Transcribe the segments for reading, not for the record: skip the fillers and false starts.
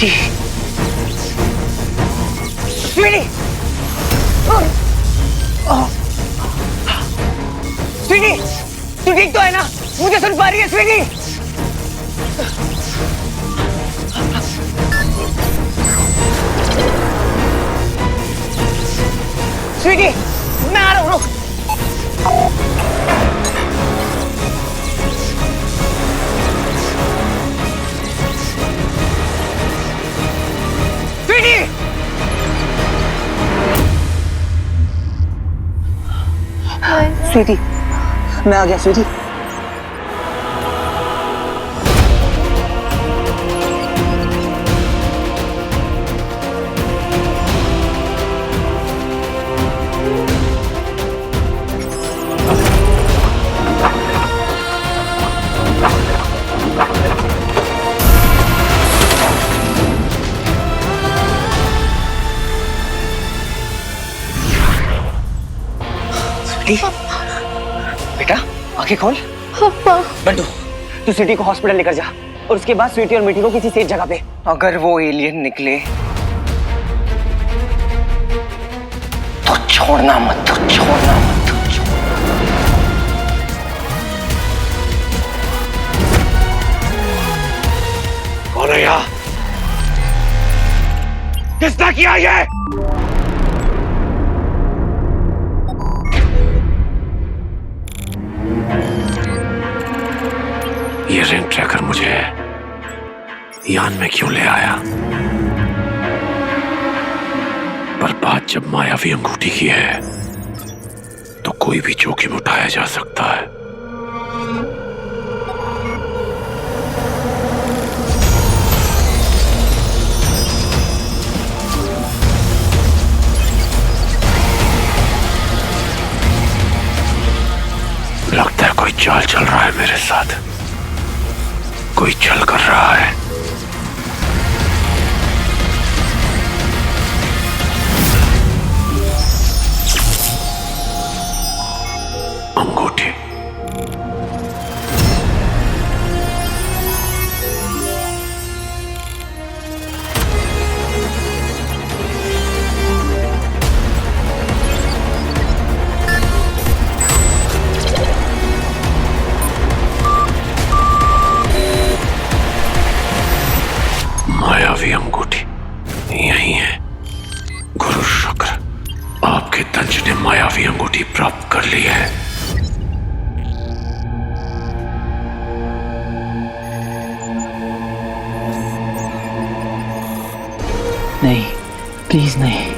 स्वीटी, स्वीटी, स्वीटी, तू ठीक तो है ना? मुझे सुन पा रही है स्वीटी? स्वीटी, मैं आ रहा हूँ, रुक। स्वीटी, स्वीटी, मैं आ गया स्वीटी। बेटा आंखें खोल। बंटू, तू स्वीटी को हॉस्पिटल लेकर जा और उसके बाद स्वीटी और मीठी को किसी सेफ जगह पे। अगर वो एलियन निकले तो छोड़ना मत, तो छोड़ना मत, तो कौन है यहाँ? किसने किया ये? ये रिंग ट्रैकर मुझे यान में क्यों ले आया? पर बात जब मायावी अंगूठी की है तो कोई भी जोखिम उठाया जा सकता है। लगता है कोई चाल चल रहा है मेरे साथ, कोई छल कर रहा है। अंगूठी मायावी अंगूठी यही है। गुरु शुक्र, आपके तंज ने मायावी अंगूठी प्राप्त कर ली है। नहीं, प्लीज नहीं।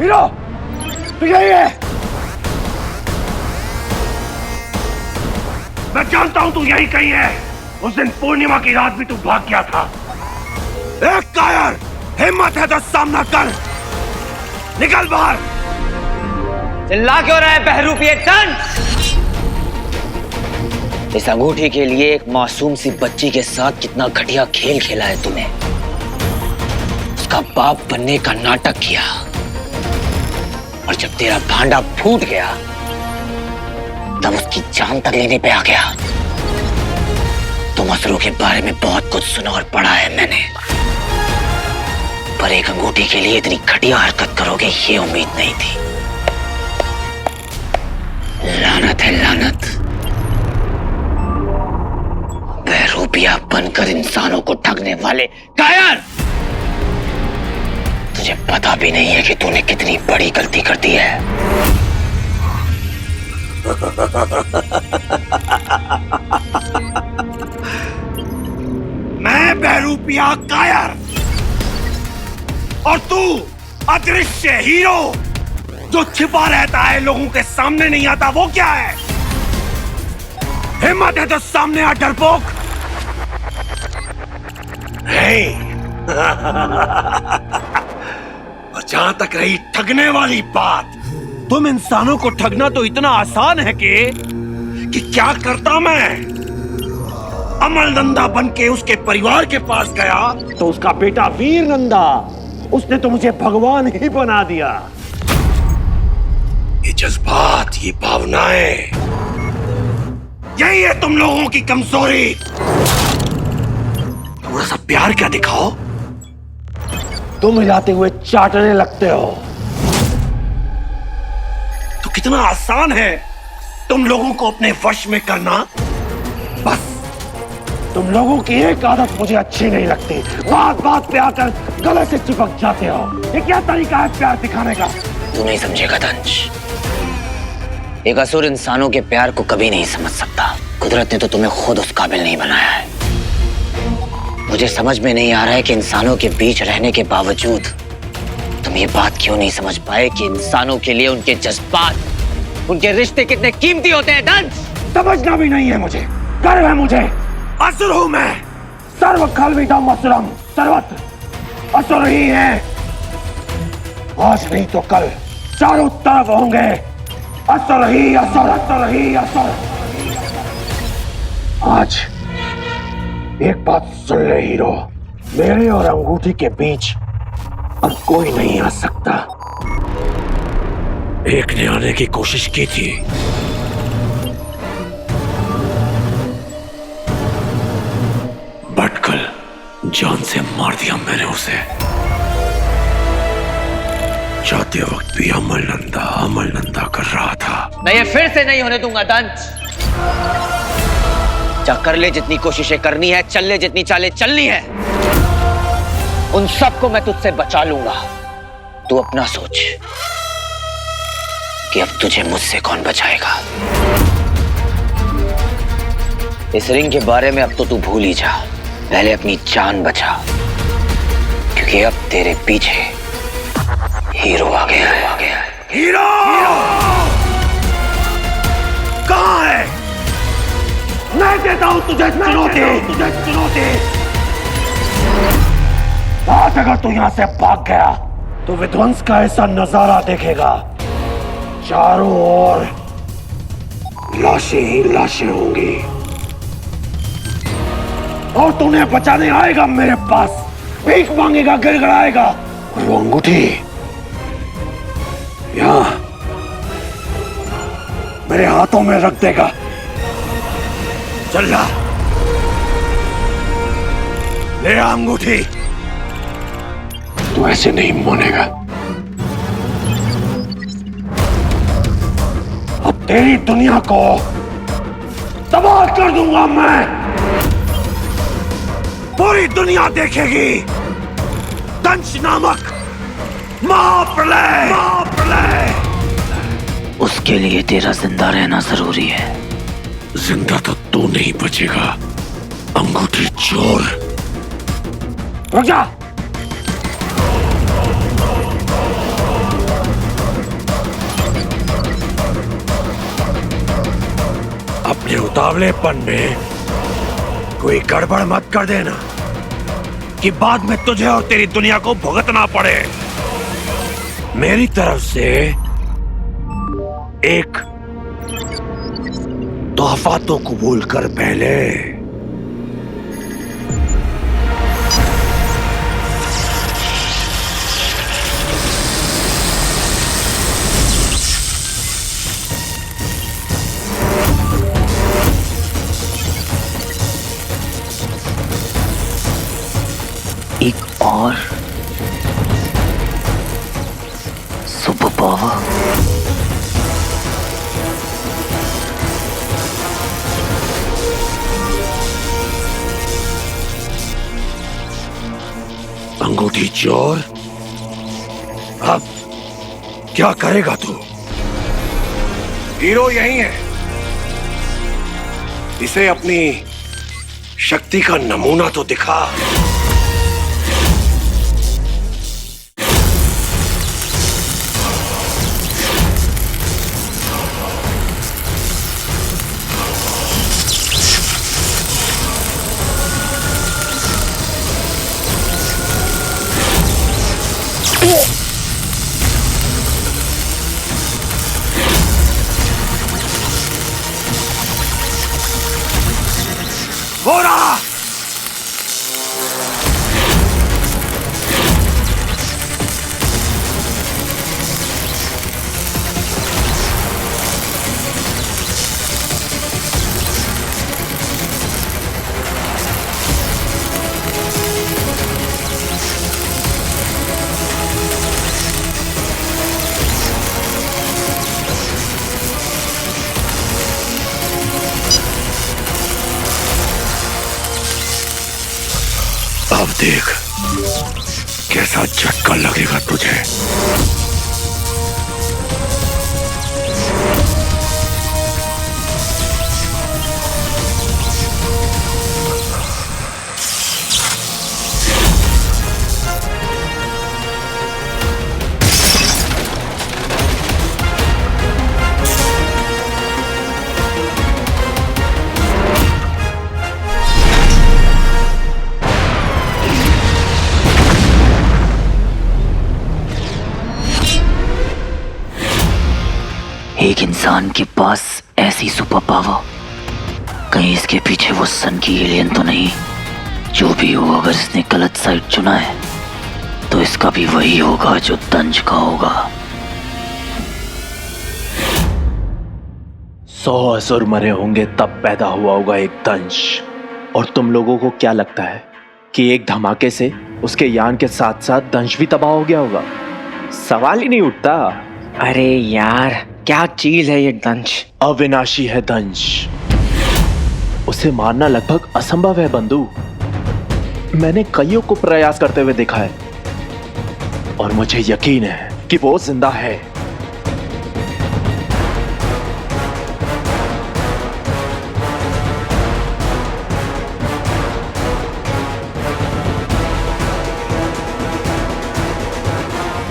हीरो, तू यही है। मैं जानता हूं तू यही कहीं है। उस दिन पूर्णिमा की रात भी तू भाग गया था। एक कायर, हिम्मत है तो सामना कर, निकल बाहर। चिल्ला क्यों रहा है बहरूपिये टन? इस अंगूठी के लिए एक मासूम सी बच्ची के साथ कितना घटिया खेल खेला है तूने। उसका बाप बनने का नाटक किया और जब तेरा भांडा फूट गया तब उसकी जान तक लेने पे आ गया। तुम असुरों के बारे में बहुत कुछ सुना और पढ़ा है मैंने, पर एक अंगूठी के लिए इतनी घटिया हरकत करोगे ये उम्मीद नहीं थी। लानत है, लानत। बहरूपिया बनकर इंसानों को ठगने वाले कायर! तुझे पता भी नहीं है कि तूने कितनी बड़ी गलती कर दी है। मैं बहरूपिया कायर और तू अदृश्य हीरो जो छिपा रहता है, लोगों के सामने नहीं आता। वो क्या है? हिम्मत है तो सामने आ डरपोक। और जहां तक रही ठगने वाली बात, तुम इंसानों को ठगना तो इतना आसान है कि क्या करता मैं? अमल नंदा बनके उसके परिवार के पास गया तो उसका बेटा वीर नंदा, उसने तो मुझे भगवान ही बना दिया। ये जज्बात, ये भावनाएं, यही है तुम लोगों की कमजोरी। थोड़ा सा प्यार क्या दिखाओ, तुम हिलाते हुए चाटने लगते हो। तो कितना आसान है तुम लोगों को अपने वश में करना। बस तुम लोगों की एक आदत मुझे अच्छी नहीं लगती, बात बात पे आकर गले से चिपक जाते हो। ये क्या तरीका है प्यार दिखाने का? तू नहीं समझेगा दंश। एक असुर इंसानों के प्यार को कभी नहीं समझ सकता। कुदरत ने तो तुम्हें खुद उस काबिल नहीं बनाया है। मुझे समझ में नहीं आ रहा है कि इंसानों के बीच रहने के बावजूद तुम ये बात क्यों नहीं समझ पाए कि इंसानों के लिए उनके जज्बात, उनके रिश्ते कितने कीमती होते हैं। दंश, समझना भी नहीं है मुझे, गर्व है मुझे। असुर हूं मैं, सर्व खल्विदम असुरम, सर्वत्र असुर ही है। आज नहीं तो कल चारों तरफ होंगे असुर ही असुर, असुर ही असुर। आज एक बात सुन ले हीरो, मेरे और अंगूठी के बीच अब कोई नहीं आ सकता। एक ने आने की कोशिश की थी, बट कल जान से मार दिया मैंने उसे। जाते वक्त भी अमल नंदा कर रहा था। मैं ये फिर से नहीं होने दूंगा दंश। जा कर ले जितनी कोशिशें करनी है, चल ले जितनी चालें चलनी है, उन सबको मैं तुझसे बचा लूंगा। तू अपना सोच कि अब तुझे मुझसे कौन बचाएगा। इस रिंग के बारे में अब तो तू भूल ही जा। पहले अपनी जान बचा, क्योंकि अब तेरे पीछे हीरो आ गया है। हीरो कहाँ है? मैं देता हूं तुझे चुनौती। आज अगर तू यहां से भाग गया तो विध्वंस का ऐसा नजारा देखेगा, चारों ओर लाशें ही लाशें होंगी। और तूने बचाने आएगा मेरे पास, भीख मांगेगा, गिड़गिड़ाएगा, और वो अंगूठी यहां मेरे हाथों में रख देगा। चल जा, ले आ अंगूठी। तू ऐसे नहीं मानेगा। अब तेरी दुनिया को तबाह कर दूंगा मैं। पूरी दुनिया देखेगी दंश नामक महाप्रलय। उसके लिए तेरा जिंदा रहना जरूरी है। जिंदा तो तू नहीं बचेगा, अंगूठी चोर। रुक जा। अपने उतावलेपन में कोई गड़बड़ मत कर देना कि बाद में तुझे और तेरी दुनिया को भुगतना पड़े। मेरी तरफ से एक तोहफा तो कबूल कर पहले। एक और सुपर पावर। लंगोटी चोर, अब क्या करेगा तू? हीरो यही है, इसे अपनी शक्ति का नमूना तो दिखा। घोड़ा! अब देख कैसा झटका लगेगा तुझे। एक इंसान के पास ऐसी सुपर पावर, कहीं इसके पीछे वो सन की एलियन तो नहीं? जो भी हो, अगर इसने गलत साइड चुना है तो इसका भी वही होगा जो दंश का होगा। 100 असुर मरे होंगे तब पैदा हुआ होगा एक दंश। और तुम लोगों को क्या लगता है कि एक धमाके से उसके यान के साथ साथ दंश भी तबाह हो गया होगा? सवाल ही नहीं उठता। अरे यार, क्या चीज है ये दंश? अविनाशी है दंश, उसे मारना लगभग असंभव है बंधु। मैंने कईयों को प्रयास करते हुए देखा है और मुझे यकीन है कि वो जिंदा है।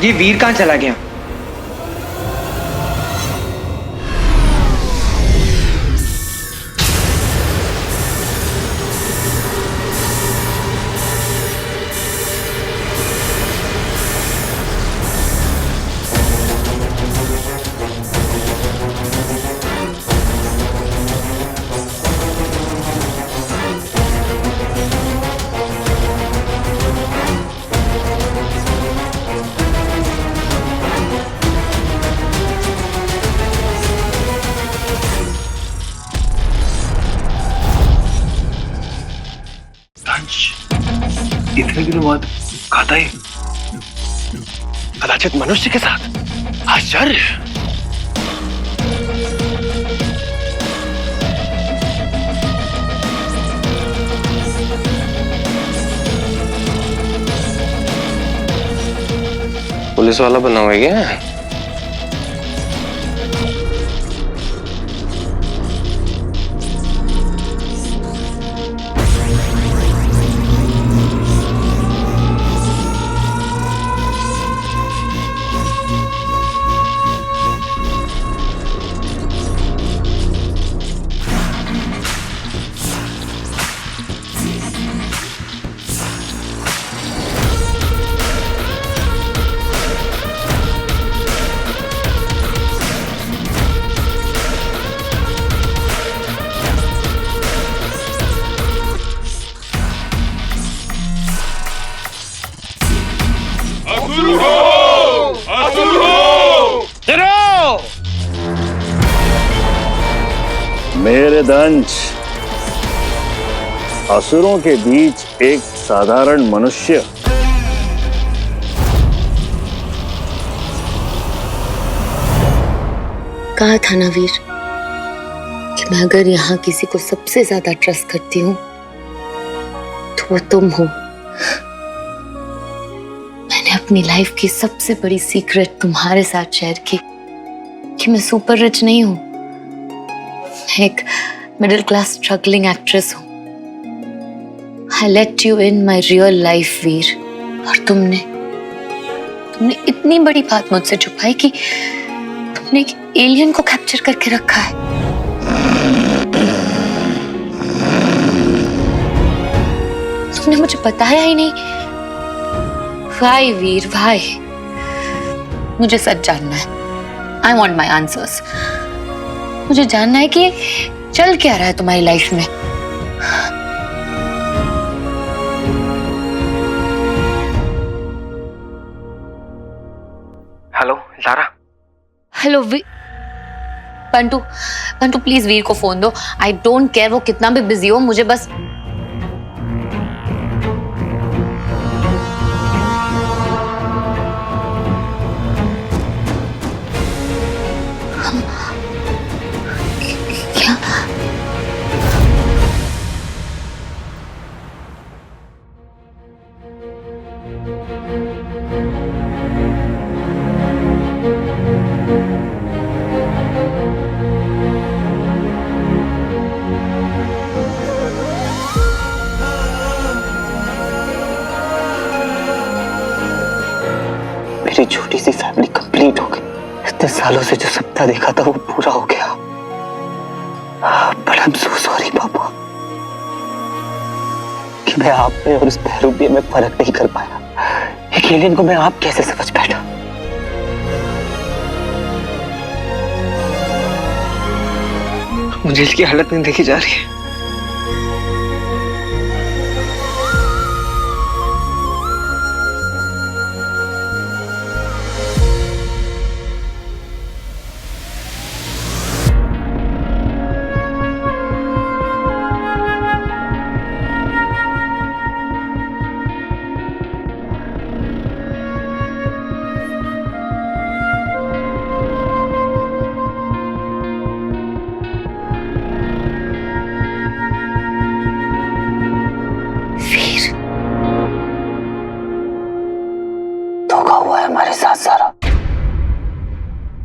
ये वीर कहाँ चला गया? इतने दिनों बाद खाता है, कदाचित मनुष्य के साथ। आश्चर्य! पुलिस वाला बना हुआ है क्या? मेरे दंश, असुरों के बीच एक साधारण मनुष्य कहा था ना वीर कि मैं अगर यहाँ किसी को सबसे ज्यादा ट्रस्ट करती हूँ तो वो तुम हो। अपनी लाइफ की सबसे बड़ी सीक्रेट तुम्हारे साथ शेयर की कि मैं सुपर रिच नहीं हूं, मैं एक मिडिल क्लास स्ट्रगलिंग एक्ट्रेस हूं। I let you in my real life Veer, और तुमने इतनी बड़ी बात मुझसे छुपाई कि तुमने एक एलियन को कैप्चर करके रखा है। तुमने मुझे बताया ही नहीं। भाई वीर भाई, मुझे सच जानना है। I want my answers. मुझे जानना है कि चल क्या रहा है तुम्हारी लाइफ में। Hello Lara. Hello Pantu, Pantu please Veer को फोन दो। आई डोंट केयर वो कितना भी बिजी हो, मुझे बस क्या मेरी छोटी सी फैमिली कंप्लीट हो गई। इतने सालों से जो सपना देखा था वो पूरा हो गया। But I am so sorry पापा कि मैं आप में और उस बहरूपिये में फर्क नहीं कर पाया। एक एलियन को मैं आप कैसे समझ बैठा। मुझे इसकी हालत नहीं देखी जा रही है। धोखा हुआ है हमारे साथ सारा।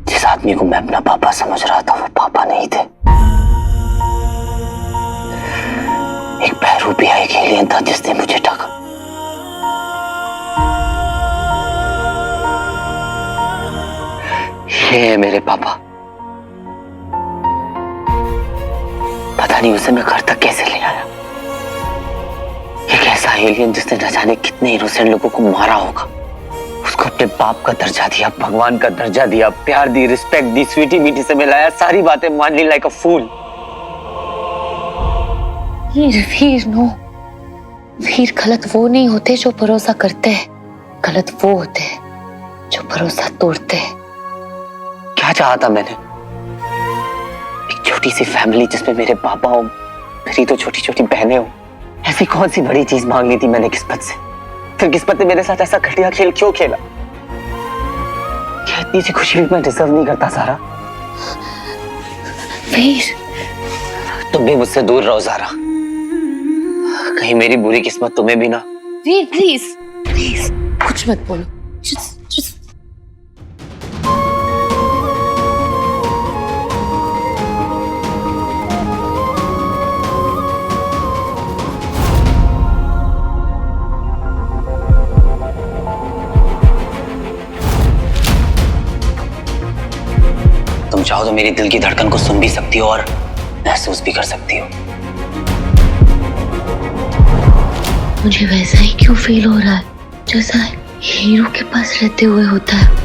जिस आदमी को मैं अपना पापा समझ रहा था वो पापा नहीं थे। एक बहरूपिया, एक एलियन था जिसने मुझे ठगा। ये है मेरे पापा। पता नहीं उसे मैं घर तक कैसे ले आया। एक ऐसा एलियन जिसने न जाने कितने इनोसेंट लोगों को मारा होगा। उसको अपने बाप का दर्जा दिया, भगवान का दर्जा दिया, प्यार दी, रिस्पेक्ट दी, स्वीटी मीठी से मिलाया, सारी बातें मान ली लाइक अ फूल। वीर नो, वीर गलत वो नहीं होते जो भरोसा करते हैं, गलत वो होते हैं जो भरोसा तोड़ते हैं। क्या चाहा था मैंने? एक छोटी सी फैमिली जिसमें मेरे पापा हो, मेरी तो छोटी छोटी बहनें हो। ऐसी कौन सी बड़ी चीज मांग ली थी मैंने किस्मत से? फिर किस्मत ने मेरे साथ ऐसा घटिया खेल क्यों खेला? क्या इतनी सी खुशी भी मैं डिजर्व नहीं करता सारा? वीर, तुम भी मुझसे दूर रहो ज़ारा। कहीं मेरी बुरी किस्मत तुम्हें भी ना। वीर प्लीज प्लीज कुछ मत बोलो। just तुम चाहो तो मेरी दिल की धड़कन को सुन भी सकती हो और महसूस भी कर सकती हो। मुझे वैसा ही क्यों फील हो रहा है जैसा हीरो के पास रहते हुए होता है।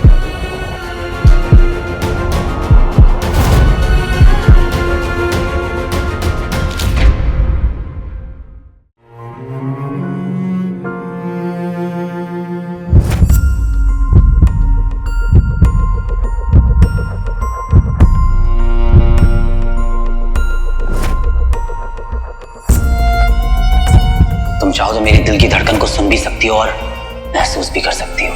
तुम चाहो तो मेरी दिल की धड़कन को सुन भी सकती हो और महसूस भी कर सकती हो।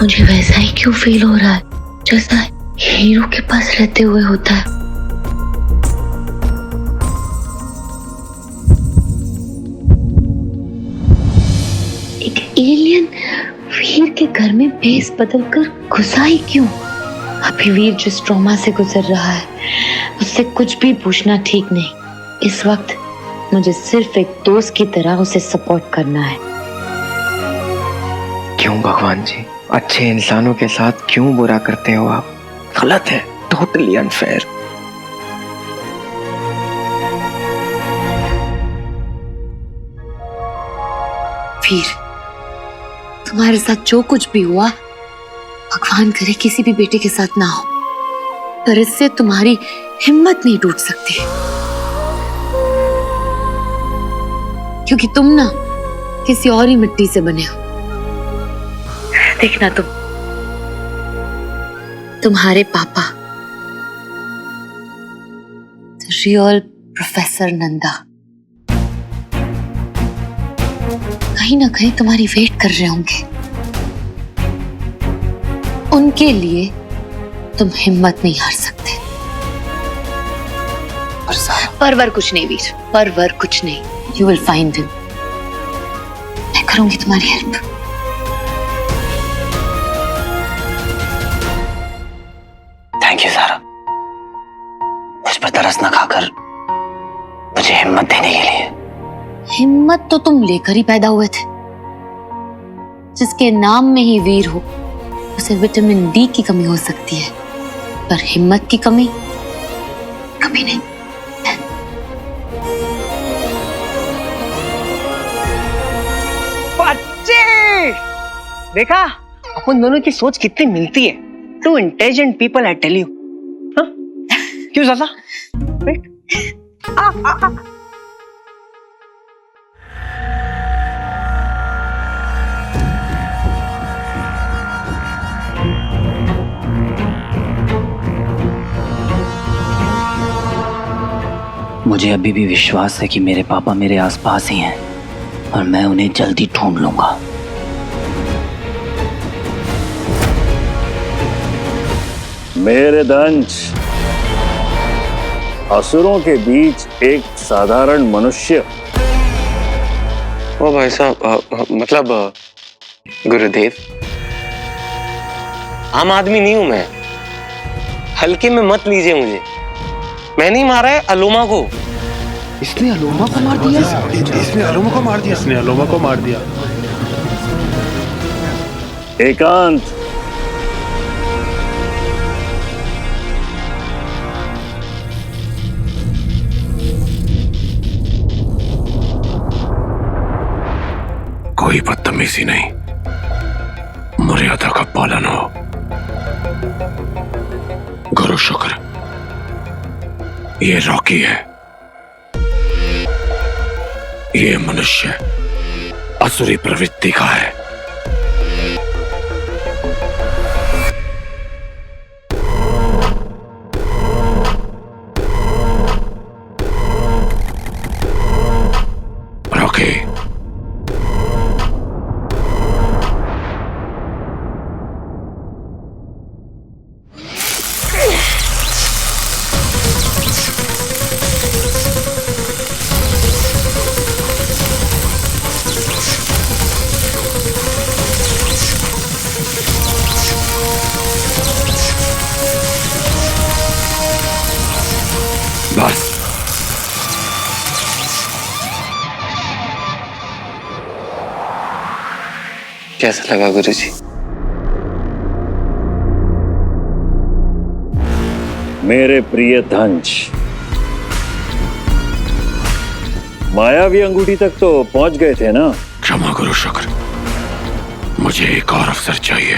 मुझे वैसा ही क्यों फील हो रहा है जैसा हीरो के पास रहते हुए होता है। एलियन वीर के घर में भेस बदलकर घुसा ही क्यों? अभी वीर जिस ट्रॉमा से गुजर रहा है उससे कुछ भी पूछना ठीक नहीं। इस वक्त मुझे सिर्फ एक दोस्त की तरह उसे सपोर्ट करना है। क्यों भगवान जी, अच्छे इंसानों के साथ क्यों बुरा करते हो आप? गलत है, टोटली अनफेयर। वीर, तुम्हारे साथ जो कुछ भी हुआ भगवान करे किसी भी बेटे के साथ ना हो, पर इससे तुम्हारी हिम्मत नहीं टूट सकती, क्योंकि तुम ना किसी और ही मिट्टी से बने हो। देखना तुम्हारे पापा रियल प्रोफेसर नंदा कहीं ना कहीं तुम्हारी वेट कर रहे होंगे। उनके लिए तुम हिम्मत नहीं हार सकते। परवर कुछ नहीं वीर, परवर कुछ नहीं। You will find him. मैं करूंगी तुम्हारी हेल्प। थैंक यू सारा, मुझ पर तरस न खाकर मुझे हिम्मत देने के लिए। हिम्मत तो तुम लेकर ही पैदा हुए थे। जिसके नाम में ही वीर हो उसे विटामिन डी की कमी हो सकती है, पर हिम्मत की कमी कभी नहीं। बच्चे, देखा अपन दोनों की सोच कितनी मिलती है। Two intelligent people, I tell you. क्यों ज़्यादा? मुझे अभी भी विश्वास है कि मेरे पापा मेरे आसपास ही हैं और मैं उन्हें जल्दी ढूंढ लूंगा। मेरे दंश, असुरों के बीच एक साधारण मनुष्य। ओ भाई साहब, मतलब गुरुदेव, आम आदमी नहीं हूं मैं। हल्के में मत लीजिए मुझे। मैं नहीं मारा है अलोमा को। इसने अलोमा को मार दिया। इसने अलोमा को मार दिया। इसने अलोमा को मार दिया। एकांत, कोई बदतमीजी नहीं, मर्यादा का पालन हो। गुरु शुक्र, ये रॉकी है। ये मनुष्य असुरी प्रवृत्ति का है। रॉकी, बस कैसा लगा गुरुजी? मेरे प्रिय धंश, मायावी अंगूठी तक तो पहुंच गए थे ना? क्षमा गुरु शुक्र, मुझे एक और अवसर चाहिए।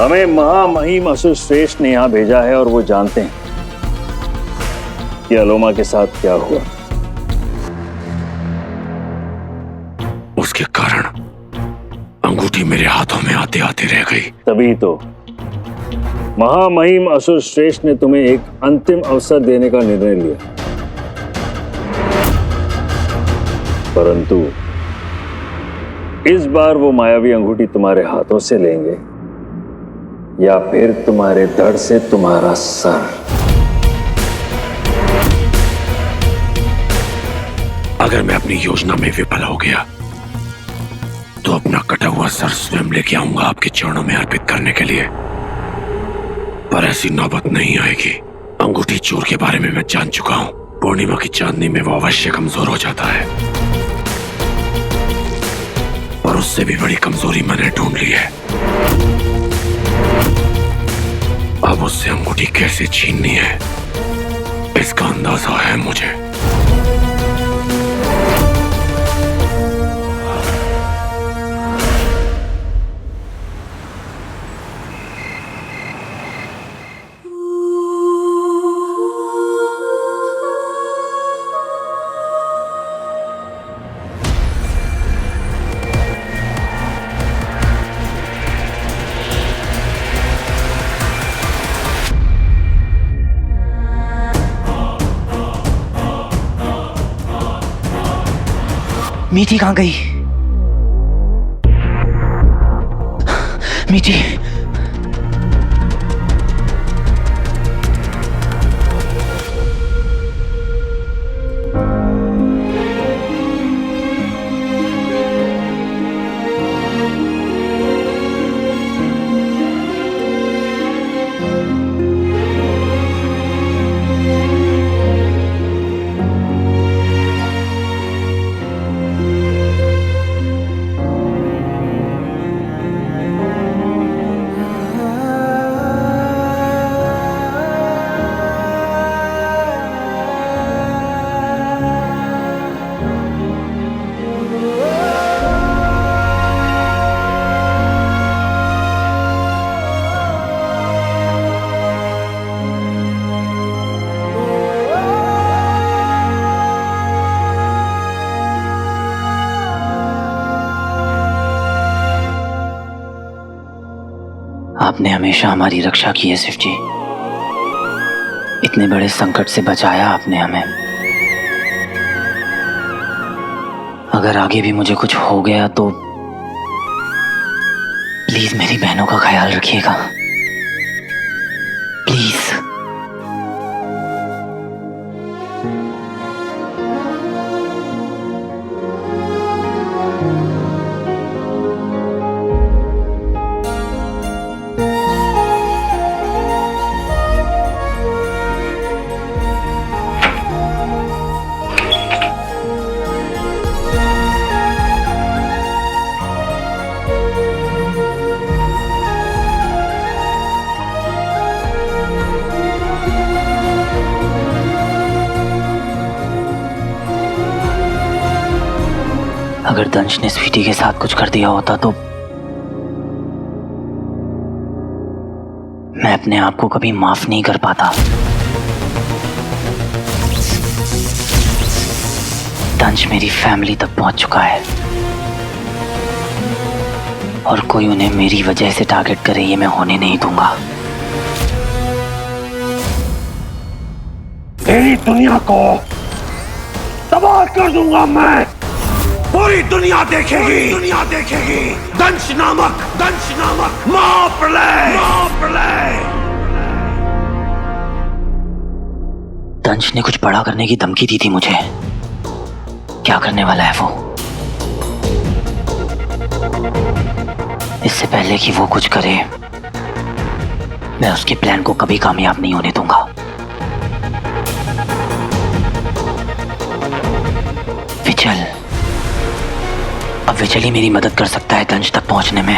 हमें महामहिम असुर श्रेष्ठ ने यहां भेजा है और वो जानते हैं कि अलोमा के साथ क्या हुआ। उसके कारण अंगूठी मेरे हाथों में आते आते रह गई। तभी तो महामहिम असुर श्रेष्ठ ने तुम्हें एक अंतिम अवसर देने का निर्णय लिया, परंतु इस बार वो मायावी अंगूठी तुम्हारे हाथों से लेंगे या फिर तुम्हारे धड़ से तुम्हारा सर। अगर मैं अपनी योजना में विफल हो गया तो अपना कटा हुआ सर स्वयं लेके आऊंगा आपके चरणों में अर्पित करने के लिए। पर ऐसी नौबत नहीं आएगी। अंगूठी चोर के बारे में मैं जान चुका हूं। पूर्णिमा की चांदनी में वो अवश्य कमजोर हो जाता है, पर उससे भी बड़ी कमजोरी मैंने ढूंढ ली है। अब उससे अंगूठी कैसे छीननी है इसका अंदाजा है मुझे। मीठी कहाँ गई? मीठी, आपने हमेशा हमारी रक्षा की है शिव जी। इतने बड़े संकट से बचाया आपने हमें। अगर आगे भी मुझे कुछ हो गया तो प्लीज मेरी बहनों का ख्याल रखिएगा, प्लीज। अगर दंश ने स्वीटी के साथ कुछ कर दिया होता तो मैं अपने आप को कभी माफ नहीं कर पाता। दंश मेरी फैमिली तक पहुंच चुका है और कोई उन्हें मेरी वजह से टारगेट करे ये मैं होने नहीं दूंगा। तेरी दुनिया को तबाह कर दूंगा मैं। पूरी दुनिया देखेगी, दुनिया देखेगी दंश नामक महाप्रलय। दंश ने कुछ बड़ा करने की धमकी दी थी मुझे। क्या करने वाला है वो? इससे पहले कि वो कुछ करे मैं उसके प्लान को कभी कामयाब नहीं होने दूंगा। विचल, अब विचल ही मेरी मदद कर सकता है दंश तक पहुंचने में।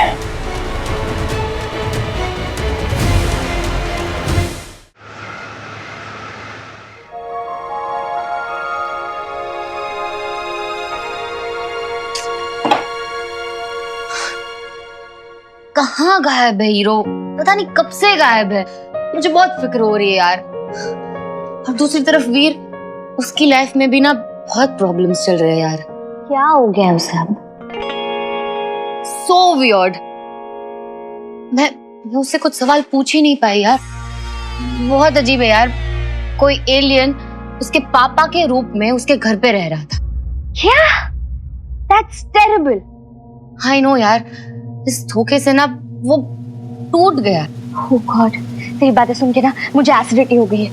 कहाँ गायब है हीरो? पता नहीं कब से गायब है। मुझे बहुत फिक्र हो रही है यार। और दूसरी तरफ वीर, उसकी लाइफ में भी ना बहुत प्रॉब्लम्स चल रहे हैं यार। क्या हो गया है उसे अब? So weird। मैं उससे कुछ सवाल पूछ ही नहीं पाई यार। बहुत अजीब है यार। कोई एलियन उसके पापा के रूप में उसके घर पे रह रहा था। क्या? That's terrible। I know यार। इस धोखे से ना वो टूट गया। Oh God, तेरी बातें सुन के ना मुझे एसिडिटी हो गई है।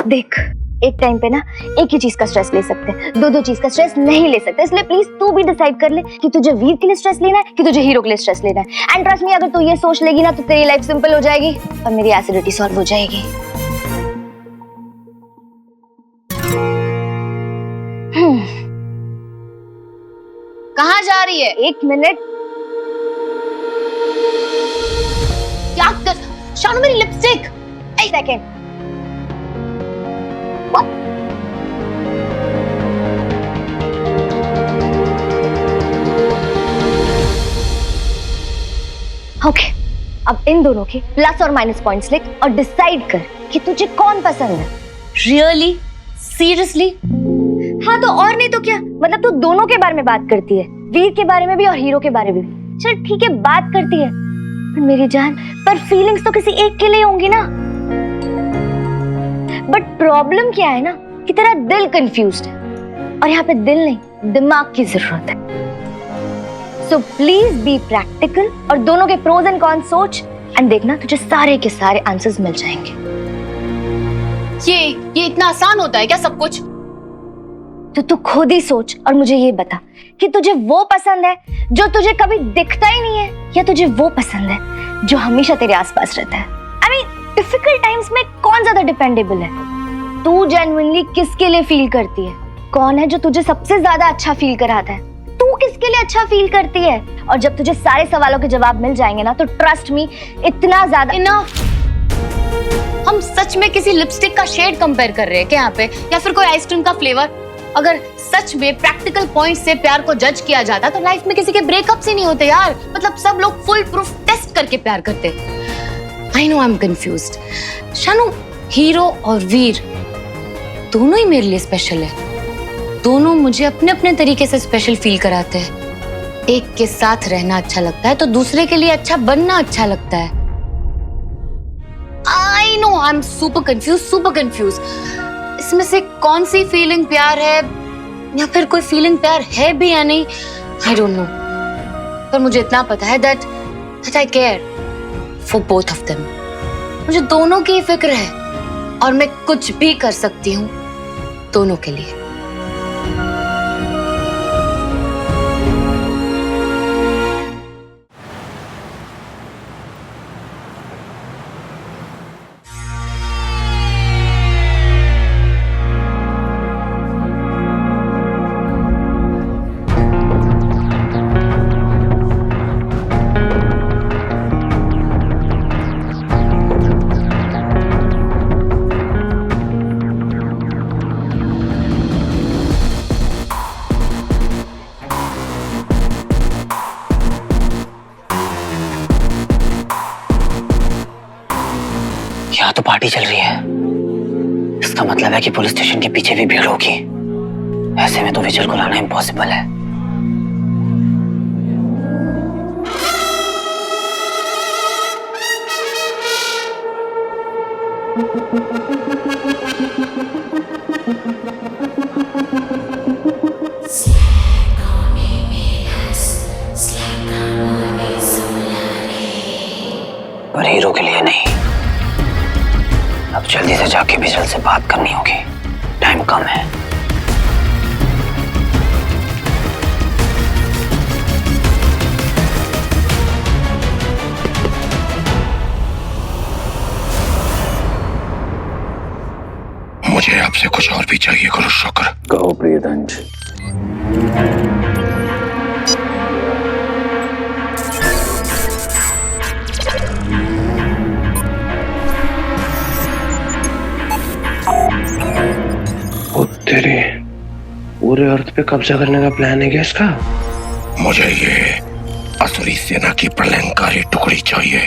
देख, एक टाइम पे ना एक ही चीज का स्ट्रेस ले सकते हैं, दो चीज का स्ट्रेस नहीं ले सकते। इसलिए प्लीज तू भी डिसाइड कर ले कि तुझे वीर के लिए स्ट्रेस लेना है कि तुझे हीरो के लिए स्ट्रेस लेना है। एंड ट्रस्ट मी, अगर तू ये सोच लेगी ना तो तेरी लाइफ सिंपल हो जाएगी और मेरी एसिडिटी सॉल्व हो जाएगी। कहाँ जा रही है? 1 मिनट। क्या कर? शानू मेरी लिपस्टिक। एक सेकेंड। ओके, अब इन दोनों के प्लस और माइनस पॉइंट्स लिख और डिसाइड कर कि तुझे कौन पसंद है। रियली? सीरियसली? हाँ तो और नहीं तो क्या, मतलब तू दोनों के बारे में बात करती है, वीर के बारे में भी और हीरो के बारे में भी। चल ठीक है, बात करती है, पर मेरी जान, पर फीलिंग्स तो किसी एक के लिए होंगी ना। बट प्रॉब्लम क्या है ना कि तेरा दिल कंफ्यूज्ड है और यहाँ पे दिल नहीं दिमाग की जरूरत है। सो प्लीज बी प्रैक्टिकल और दोनों के प्रोज एंड कॉन्स सोच एंड देखना तुझे सारे के सारे आंसर्स मिल जाएंगे। ये इतना आसान होता है क्या सब कुछ? तो तू खुद ही सोच और मुझे ये बता कि तुझे वो पसंद है जो तुझे कभी दिखता ही नहीं है, या तुझे वो पसंद है जो हमेशा तेरे आसपास रहता है। आई मीन डिफिकल्ट टाइम्स में कौन ज्यादा डिपेंडेबल है? तू जेन्युइनली किसके लिए फील करती है? कौन है जो तुझे सबसे ज्यादा अच्छा फील कराता है? तू किसके लिए अच्छा फील करती है? और जब तुझे सारे सवालों के जवाब मिल जाएंगे ना तो ट्रस्ट मी, इतना ज्यादा इनफ। हम सच में किसी लिपस्टिक का शेड कंपेयर कर रहे हैं क्या यहाँ पे, या फिर कोई आइसक्रीम का फ्लेवर? अगर सच में प्रैक्टिकल पॉइंट से प्यार को जज किया जाता तो लाइफ में किसी के ब्रेकअप्स ही नहीं होते यार। मतलब सब लोग फुल प्रूफ टेस्ट करके प्यार करते। I know I am confused. Shanu, hero और वीर दोनों ही मेरे लिए स्पेशल है। दोनों मुझे अपने अपने तरीके से स्पेशल फील कराते हैं। एक के साथ रहना अच्छा लगता है तो दूसरे के लिए अच्छा बनना अच्छा लगता है। आई know I am super confuse. इसमें से कौन सी फीलिंग प्यार है या फिर कोई फीलिंग प्यार है भी या नहीं, आई डोंट नो। पर मुझे इतना पता है that I care for both of them. मुझे दोनों की फिक्र है और मैं कुछ भी कर सकती हूँ दोनों के लिए। यहाँ तो पार्टी चल रही है, इसका मतलब है कि पुलिस स्टेशन के पीछे भी भीड़ होगी। ऐसे में तो विजल को लाना इम्पॉसिबल है। पर हीरो के लिए नहीं। अब जल्दी से जाके विजल से बात करनी होगी, टाइम कम है। मुझे आपसे कुछ और भी चाहिए गुरु शुक्र। कहो प्रियदंश। तेरे पूरे अर्थ पे कब्जा करने का प्लान है क्या इसका? मुझे ये असुरी सेना की प्रलयंकारी टुकड़ी चाहिए।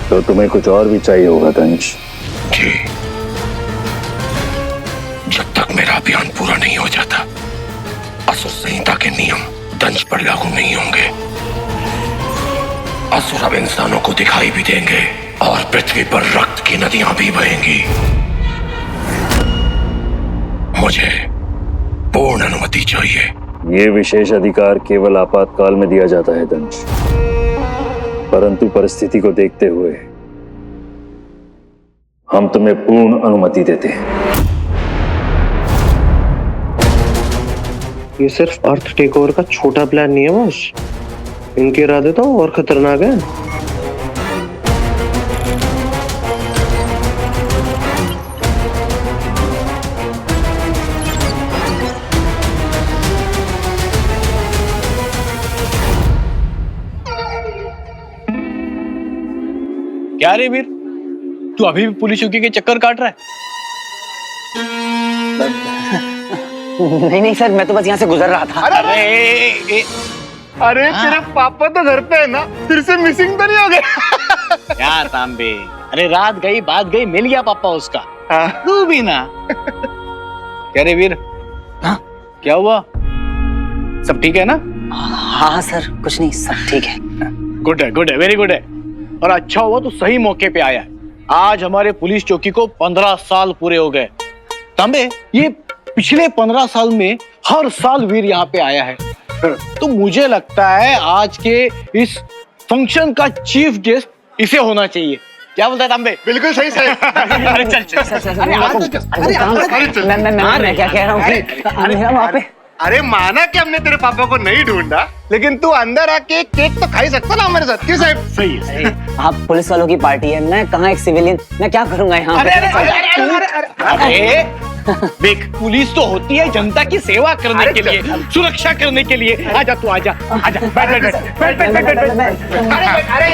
तो तुम्हें कुछ और भी चाहिए होगा दंश। जी, जब तक मेरा अभियान पूरा नहीं हो जाता असुर संहिता के नियम दंश पर लागू नहीं होंगे। असुर अब इंसानों को दिखाई भी देंगे और पृथ्वी पर रक्त की नदियां भी बहेंगी। मुझे पूर्ण अनुमति चाहिए। ये विशेष अधिकार केवल आपातकाल में दिया जाता है दंश, परंतु परिस्थिति को देखते हुए हम तुम्हें पूर्ण अनुमति देते हैं। ये सिर्फ अर्थ टेक ओवर का छोटा प्लान नहीं है बॉस, इनके इरादे तो और खतरनाक है। क्या रे वीर, तू अभी भी पुलिस चौकी के चक्कर काट रहा है? नहीं नहीं सर, मैं तो बस यहाँ से गुजर रहा था। अरे तेरे पापा तो घर पे है ना, फिर से मिसिंग तो नहीं हो गया? क्या तांबे, अरे रात गई बात गई, मिल गया पापा उसका। तू भी ना। क्या रे वीर, क्या हुआ? सब ठीक है ना? हाँ सर, कुछ नहीं, सब ठीक है। गुड है, वेरी गुड है। और अच्छा हुआ तू सही मौके पे आया है। आज हमारे पुलिस चौकी को 15 साल पूरे हो गए। तांबे, ये पिछले 15 साल में हर साल वीर यहाँ पे आया है। तो मुझे लगता है आज के इस फंक्शन का चीफ गेस्ट इसे होना चाहिए। क्या बोलता है तांबे? बिल्कुल सही सही। अरे चल। मैं क्या कह रहा हूँ वहाँ पे। अरे माना कि हमने तेरे पापा को नहीं ढूंढा, लेकिन तू अंदर आके केक तो खा ही सकता ना हमारे साथ। क्यों साहब? सही है। आप पुलिस वालों की पार्टी है, मैं कहाँ एक सिविलियन, मैं क्या करूंगा यहाँ पे? अरे देख, पुलिस तो होती है जनता की सेवा करने के लिए, सुरक्षा करने के लिए। आजा तू, आजा। बैठ।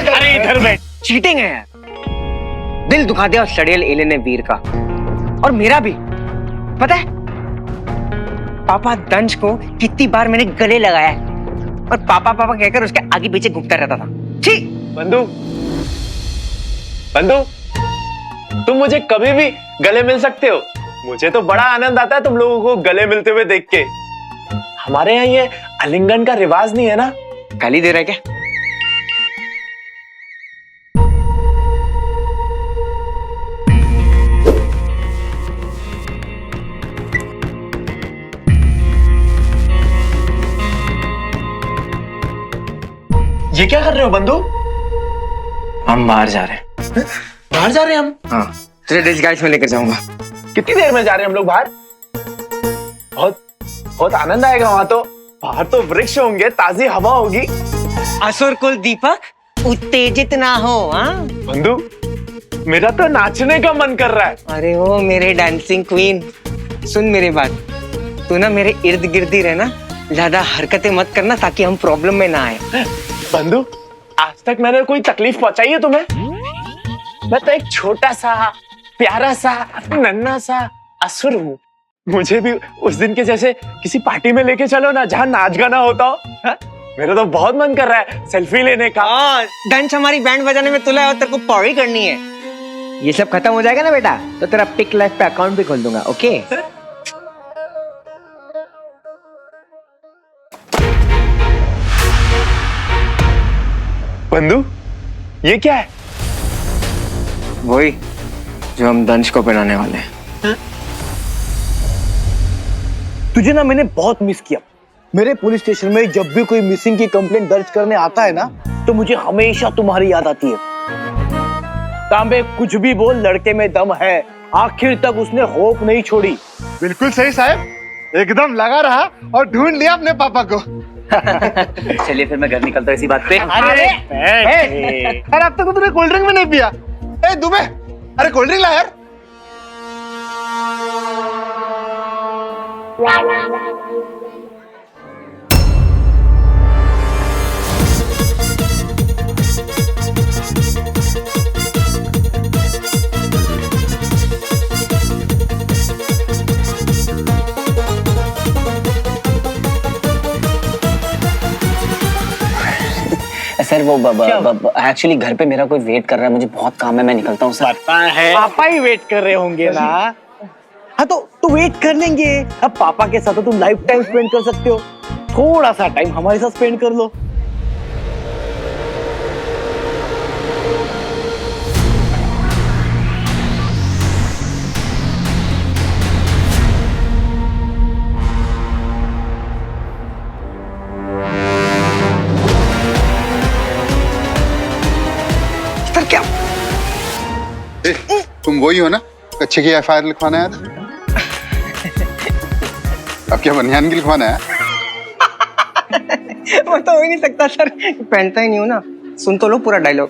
अरे इधर बैठ। चीटिंग है यार, दिल दुखा दिया उस सड़ेल एले ने वीर का, और मेरा भी। पता है पापा दंश को कितनी बार मैंने गले लगाया है, और पापा पापा कहकर उसके आगे पीछे घूमता रहता था। ठीक बंधु, तुम मुझे कभी भी गले मिल सकते हो। मुझे तो बड़ा आनंद आता है तुम लोगों को गले मिलते हुए देख के। हमारे यहाँ ये आलिंगन का रिवाज नहीं है ना। गाली दे रहा है क्या? ये क्या कर रहे हो बंधु? हम बाहर जा रहे हैं। बाहर जा रहे हैं हम? हाँ, तुझे डिस्गाइज में लेकर जाऊंगा। कितनी देर में जा रहे हैं हम लोग बाहर? बहुत आनंद आएगा वहां तो। बाहर तो वृक्ष होंगे, ताजी हवा होगी। असुर कुल दीपक उत्तेजित ना हो। हाँ बंधु, मेरा तो नाचने का मन कर रहा है। अरे ओ मेरे डांसिंग क्वीन, सुन मेरी बात, तू ना मेरे इर्द गिर्द ही रहना, ज्यादा हरकतें मत करना ताकि हम प्रॉब्लम में ना आए। बंधु, आज तक मैंने कोई तकलीफ पहुंचाई है तुम्हें? मैं तो एक छोटा सा प्यारा सा नन्हा सा असुर हूँ। मुझे भी उस दिन के जैसे किसी पार्टी में लेके चलो ना, जहाँ नाच गाना होता हो। हा? मेरा तो बहुत मन कर रहा है सेल्फी लेने का। डंच हमारी बैंड बजाने में तुला है और तेरे को पौड़ी करनी है। ये सब खत्म हो जाएगा ना बेटा, तो तेरा पिक लाइफ पे अकाउंट भी खोल दूंगा। ओके? बंधु, ये क्या है? वही जो हम दंश को पहनाने वाले हैं। तुझे ना मैंने बहुत मिस किया। मेरे पुलिस स्टेशन में जब भी कोई मिसिंग की कंप्लेंट दर्ज करने आता है ना, तो मुझे हमेशा तुम्हारी याद आती है। तांबे, कुछ भी बोल, लड़के में दम है। आखिर तक उसने होप नहीं छोड़ी। बिल्कुल सही साहब, एकदम लगा रहा और ढूंढ लिया अपने पापा को। चलिए फिर मैं घर निकलता हूँ इसी बात पे। अरे अब तक तूने कोल्ड ड्रिंक भी नहीं पिया। ए दुबे, अरे कोल्ड ड्रिंक ला यार। सर वो एक्चुअली घर पे मेरा कोई वेट कर रहा है, मुझे बहुत काम है, मैं निकलता हूँ सर। पता है पापा ही वेट कर रहे होंगे ना। हाँ तो वेट कर लेंगे। अब पापा के साथ तो तुम लाइफ टाइम स्पेंड कर सकते हो, थोड़ा सा टाइम हमारे साथ स्पेंड कर लो। तुम वही हो ना कच्चे की FIR लिखवाने आया था? अब क्या बनियान की लिखवाना है? वो तो हो ही नहीं सकता सर, पहनता ही नहीं हूँ ना। सुन तो लो पूरा डायलॉग।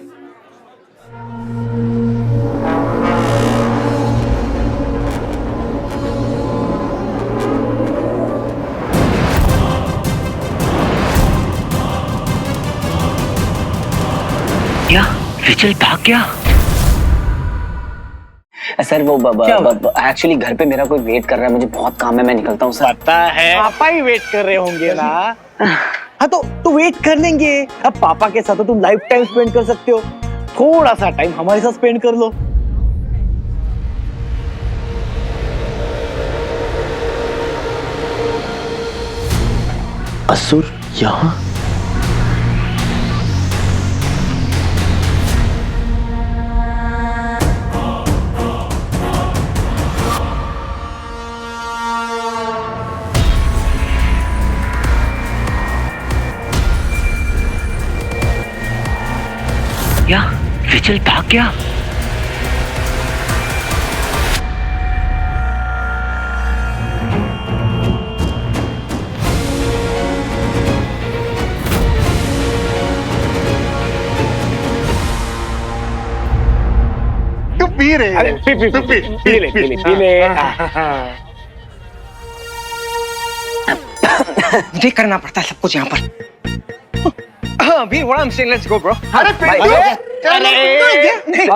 क्या विचल भाग गया? सर वो एक्चुअली घर पे मेरा कोई वेट कर रहा है, मुझे बहुत काम है, मैं निकलता हूँ सर। पता है पापा ही वेट कर रहे होंगे ना। हाँ तो वेट कर लेंगे। अब पापा के साथ तो तुम लाइफ टाइम स्पेंड कर सकते हो, थोड़ा सा टाइम हमारे साथ स्पेंड कर लो। असुर यहाँ? क्या विचल भाग गया? तू पी रहे अरे पी ले। मुझे करना पड़ता है सब कुछ यहाँ पर। हाँ Veer, what I am saying, let's go bro. अरे पिंटू,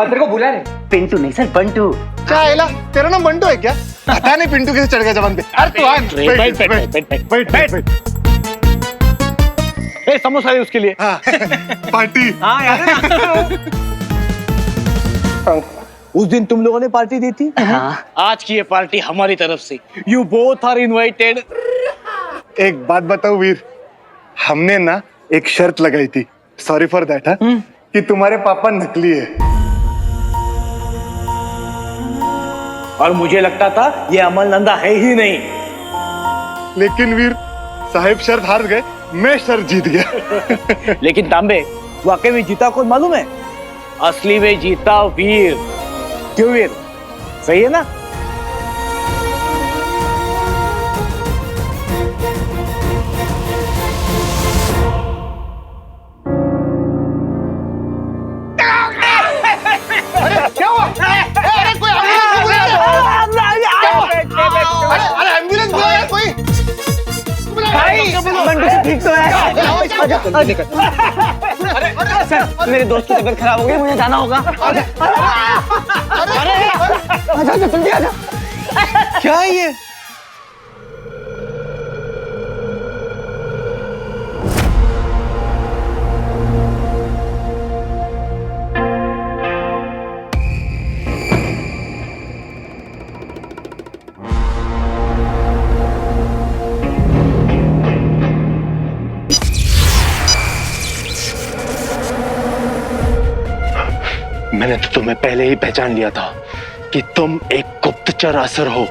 तेरे को बुला रहे? पिंटू नहीं सर, बंटू। क्या आइला, तेरा नाम बंटू है क्या? पता नहीं पिंटू कैसे चढ़ गया जबान पे। अरे तू आ, बैठ। ए समोसा है उसके लिए। हाँ, पार्टी। हाँ यार। उस दिन तुम लोगों ने पार्टी दी थी। हाँ। आज की ये पार्टी हमारी तरफ से। You both are invited. एक बात बताओ वीर, हमने ना एक शर्त लगाई थी, सॉरी फॉर दैट, कि तुम्हारे पापा नकली है। और मुझे लगता था ये अमल नंदा है ही नहीं। लेकिन वीर साहिब शर्त हार गए, मैं शर्त जीत गया। लेकिन तांबे, वाकई में जीता कौन मालूम है? असली में जीता वीर। क्यों वीर, सही है ना? क्या हुआ? अरे कोई एम्बुलेंस बुलाया कोई। बंटू से ठीक तो है? सर मेरे दोस्त की तबीयत खराब हो गई, मुझे जाना होगा। आजा जल्दी आजा। क्या है ये? मैंने तो तुम्हें पहले ही पहचान लिया था कि तुम एक गुप्तचर असुर हो।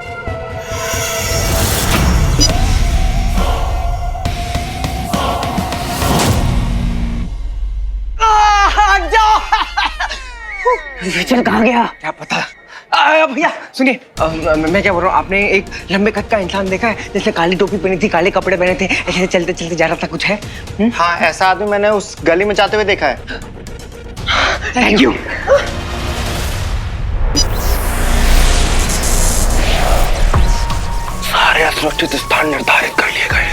विचल कहाँ गया? क्या पता। भैया सुनिए, मैं क्या बोल रहा हूँ, आपने एक लंबे कद का इंसान देखा है, जैसे काली टोपी पहनी थी, काले कपड़े पहने थे, ऐसे चलते चलते जा रहा था, कुछ है? हाँ, ऐसा आदमी मैंने उस गली में जाते हुए देखा है। Thank you. सारे असुरक्षित स्थान निर्धारित कर लिए गए।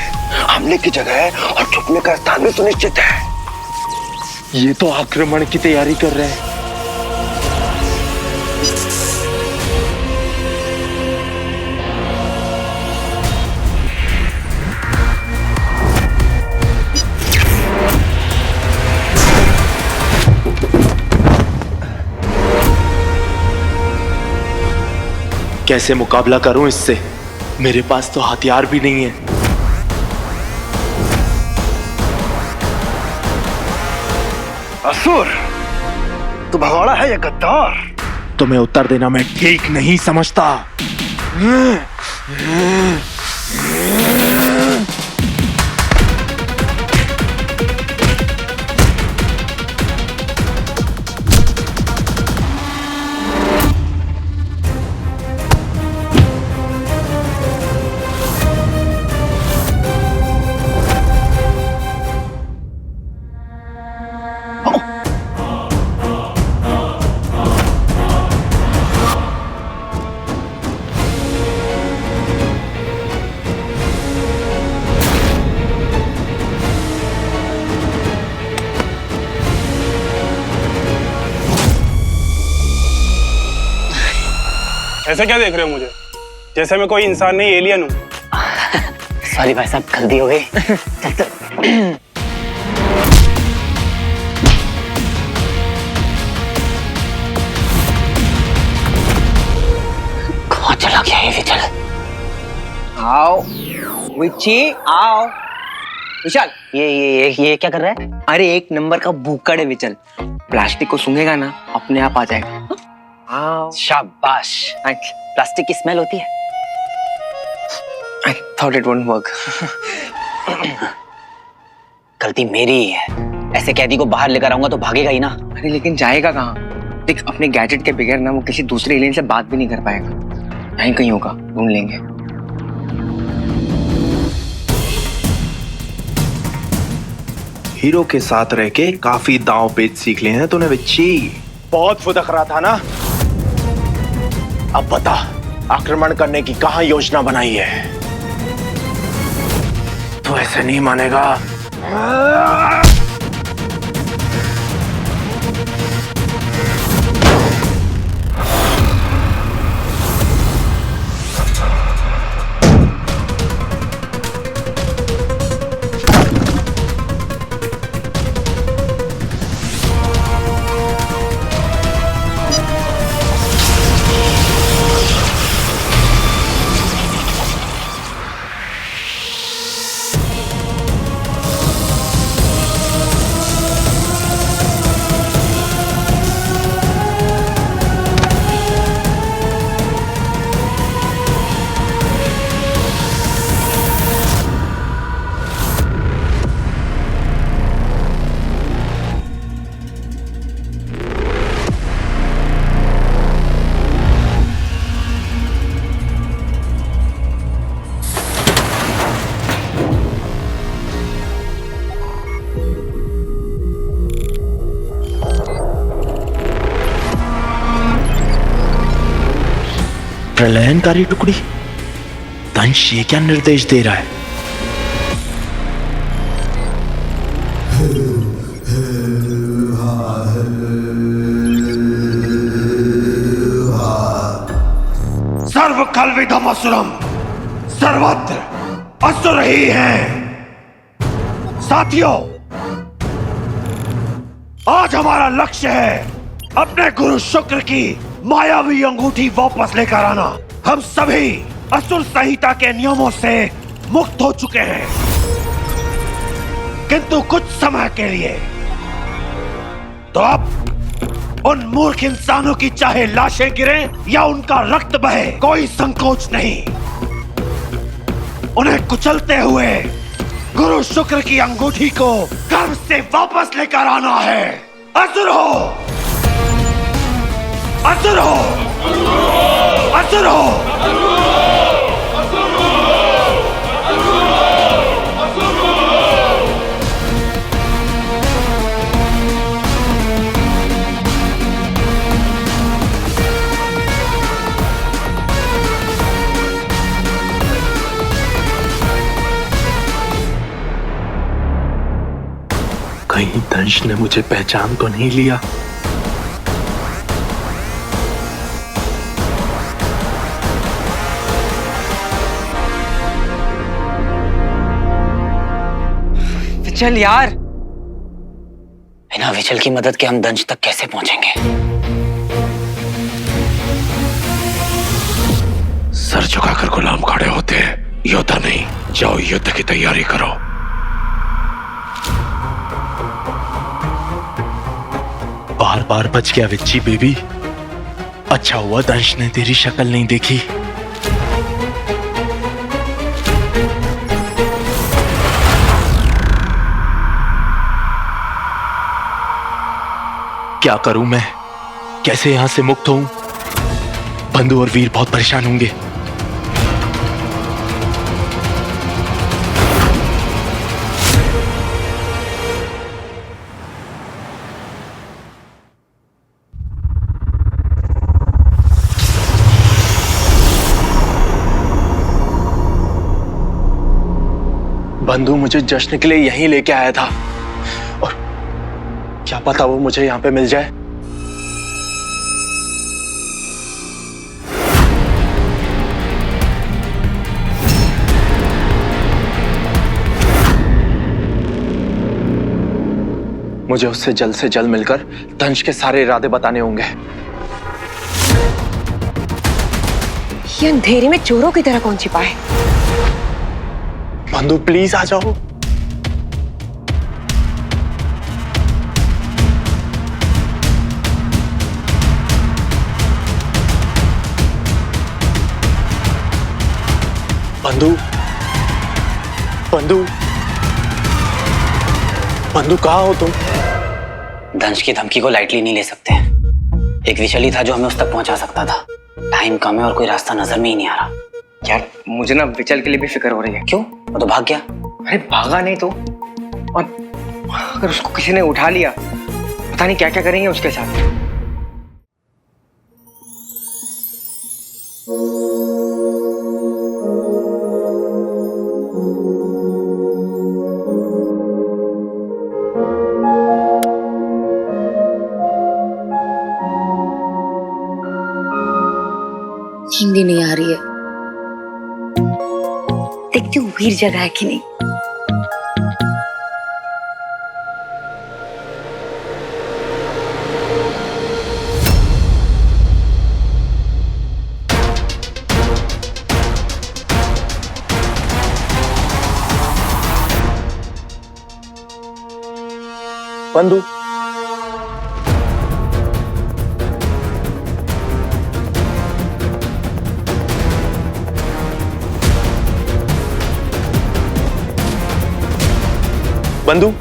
हमले की जगह और छुपने का स्थान भी सुनिश्चित है। ये तो आक्रमण की तैयारी कर रहे हैं। कैसे मुकाबला करूं इससे? मेरे पास तो हथियार भी नहीं है। असुर, तू भगोड़ा है या गद्दार? तुम्हें उत्तर देना मैं ठीक नहीं समझता। ऐसे क्या देख रहे हो मुझे? जैसे मैं कोई इंसान नहीं, एलियन हूँ। सॉरी भाई साहब, गलती हो गई। चल चल। कहाँ चला गया ये विचल? आओ विची, आओ। विशाल, ये क्या कर रहा है? अरे एक नंबर का भूखड़ है विचल। प्लास्टिक को सूंघेगा ना, अपने आप आ जाएगा। आओ। शाबाश। प्लास्टिक की स्मेल होती है। I thought it won't work. गलती मेरी ही है। ऐसे कैदी को बाहर लेकर आऊंगा तो भागेगा ही ना। अरे लेकिन जाएगा कहाँ? देख, अपने गैजेट के बगैर ना वो किसी दूसरे एलियन से बात भी नहीं कर पाएगा। यहीं कहीं होगा, ढूंढ लेंगे। हीरो के साथ रह के काफी दांव पेच सीख लिए हैं तूने बिच्छी। बहुत फुदक रहा था ना। अब बता, आक्रमण करने की कहां योजना बनाई है? तू ऐसे नहीं मानेगा। प्रलयनकारी टुकड़ी, दंश ये क्या निर्देश दे रहा है? सर्व कल्विदम असुरम, सर्वत्र असुर ही हैं। साथियों, आज हमारा लक्ष्य है अपने गुरु शुक्र की मायावी अंगूठी वापस लेकर आना। हम सभी असुर संहिता के नियमों से मुक्त हो चुके हैं, किंतु कुछ समय के लिए। तो अब उन मूर्ख इंसानों की चाहे लाशें गिरें या उनका रक्त बहे, कोई संकोच नहीं। उन्हें कुचलते हुए गुरु शुक्र की अंगूठी को गर्व से वापस लेकर आना है। असुर हो, असुर हो, असुर हो। कहीं दंश ने मुझे पहचान तो नहीं लिया? चल यार। बिना विचल की मदद के हम दंश तक कैसे पहुंचेंगे? सर झुकाकर गुलाम खड़े होते हैं, योद्धा नहीं। जाओ युद्ध की तैयारी करो। बार बार बच गया विच्ची बेबी। अच्छा हुआ दंश ने तेरी शक्ल नहीं देखी। क्या करूं मैं? कैसे यहां से मुक्त हूं? बंधु और वीर बहुत परेशान होंगे। बंधु मुझे जश्न के लिए यहीं लेके आया था, और क्या पता वो मुझे यहां पे मिल जाए। मुझे उससे जल्द मिलकर दंश के सारे इरादे बताने होंगे। ये अंधेरे में चोरों की तरह कौन छिपा है? बंधु प्लीज आ जाओ। बंधु बंधु बंधु कहाँ हो तुम? दंश की धमकी को लाइटली नहीं ले सकते। एक विचल ही था जो हमें उस तक पहुंचा सकता था। टाइम कम है और कोई रास्ता नजर में ही नहीं आ रहा। यार मुझे ना विचल के लिए भी फिक्र हो रही है। क्यों? वो तो भाग गया। अरे भागा नहीं तो, और अगर उसको किसी ने उठा लिया, पता नहीं क्या क्या करेंगे उसके साथ। नींद ही नहीं आ रही है। देखती हूँ वीर जगह है कि नहीं। बंधु बंधु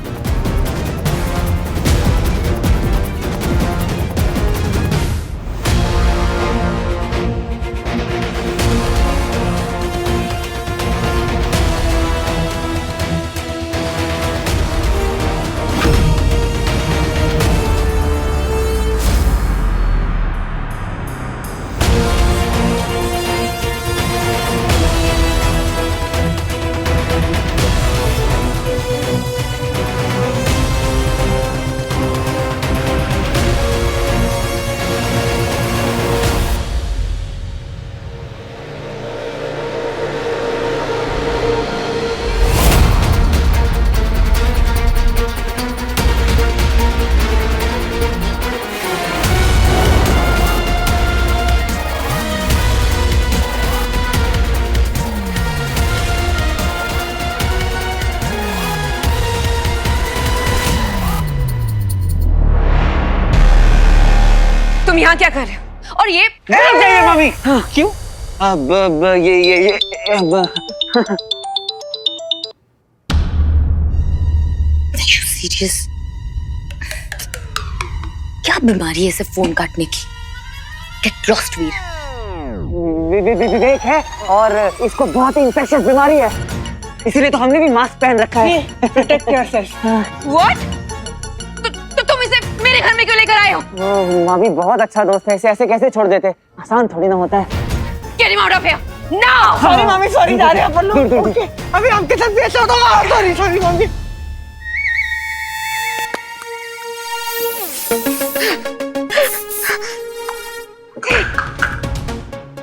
तुम यहाँ क्या कर रहे हो? और ये चाहिए मम्मी। हाँ, क्यों? अब ये अब सीरियस? क्या बीमारी है इसे फोन काटने की? गेट लॉस्ट वीर। विवेक है और इसको बहुत ही इंफेक्शियस बीमारी है, इसीलिए तो हमने भी मास्क पहन रखा है। Protect yourself. व्हाट? तो तुम इसे मेरे घर में क्यों लेकर आए हो? मामी बहुत अच्छा दोस्त है, इसे ऐसे कैसे छोड़ देते? आसान थोड़ी ना होता है। Get him out of here now! Sorry मामी, सॉरी, जा रहे हैं अपन लोग। ओके, अभी आपके साथ पेश होता हूँ। सॉरी सॉरी मामी।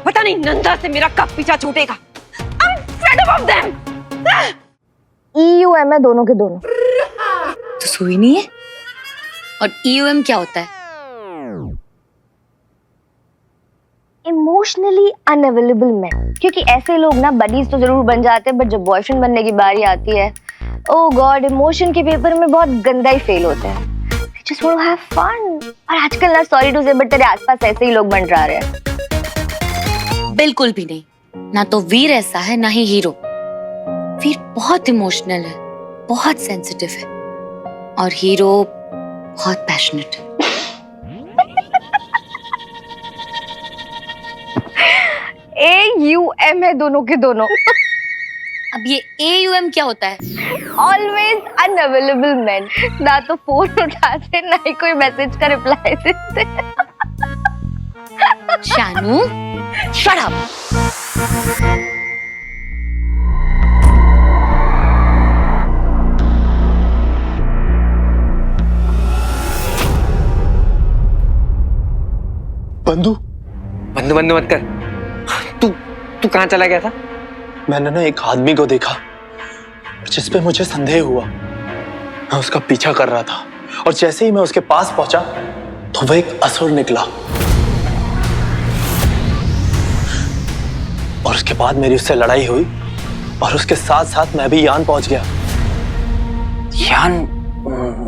पता नहीं नंदा से मेरा कब पीछा छूटेगा। I'm fed up of them. EUM है दोनों के दोनों। तो सुई नहीं है? और EUM क्या होता है? Emotionally unavailable man. क्योंकि ऐसे लोग ना बडीज तो जरूर बन जाते हैं, बट जब बॉयफ्रेंड बनने की बारी आती है, ओह गॉड, इमोशन के पेपर में बहुत गंदा ही फेल होते हैं। They just want to have fun। और आजकल ना सॉरी टू से बट तेरे आसपास ऐसे ही लोग बन रहे हैं। बिल्कुल भी नहीं। ना तो वीर ऐसा है, ना ही हीरो। वीर बहुत इमोशनल है, बहुत सेंसिटिव है, और हीरो बहुत पैशनेट है। AUM है दोनों के दोनों। अब ये AUM क्या होता है? Always unavailable man. ना तो फोन उठाते, ना ही कोई मैसेज का रिप्लाई देते। Shanu, shut up. बंधु बंद बंद मत कर। तू कहाँ चला गया था? मैंने ना एक आदमी को देखा जिस पे मुझे संदेह हुआ। मैं उसका पीछा कर रहा था, और जैसे ही मैं उसके पास पहुंचा तो वह एक असुर निकला और उसके बाद मेरी उससे लड़ाई हुई और उसके साथ साथ मैं भी यान पहुंच गया। यान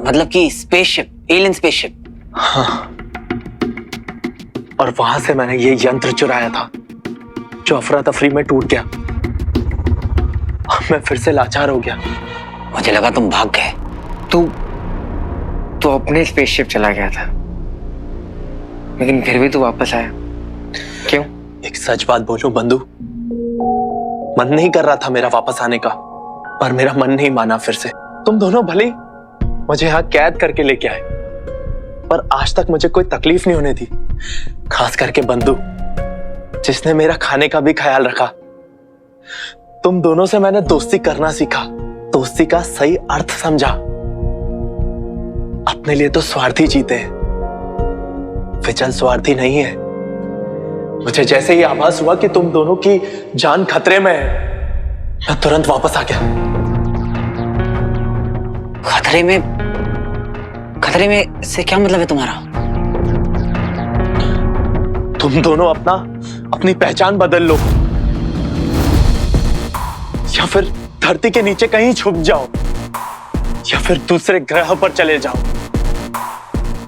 मतलब कि स्पेसशिप, एलियन स्पेसशिप। हाँ, और वहां से मैंने ये यंत्र चुराया था जो अफरा तफरी में टूट गया। मैं फिर से लाचार हो गया। मुझे लगा तुम भाग गए। तू अपने स्पेसशिप चला गया था, लेकिन फिर भी तू वापस आया क्यों? एक सच बात बोलूं बंधु, मन नहीं कर रहा था मेरा वापस आने का, पर मेरा मन नहीं माना फिर से। तुम दोनों भले मुझे यहाँ कैद करके लेके आए, पर आज तक मुझे कोई तकलीफ नहीं होने दी। खास करके बंधु, जिसने मेरा खाने का भी ख्याल रखा। तुम दोनों से मैंने दोस्ती करना सीखा, दोस्ती का सही अर्थ समझा। अपने लिए तो स्वार्थी जीते हैं, विचल स्वार्थी नहीं है। मुझे जैसे ही आभास हुआ कि तुम दोनों की जान खतरे में है, मैं तुरंत वापस आ गया। खतरे में से क्या मतलब है तुम्हारा? तुम दोनों अपनी पहचान बदल लो, या फिर धरती के नीचे कहीं छुप जाओ, या फिर दूसरे ग्रह पर चले जाओ।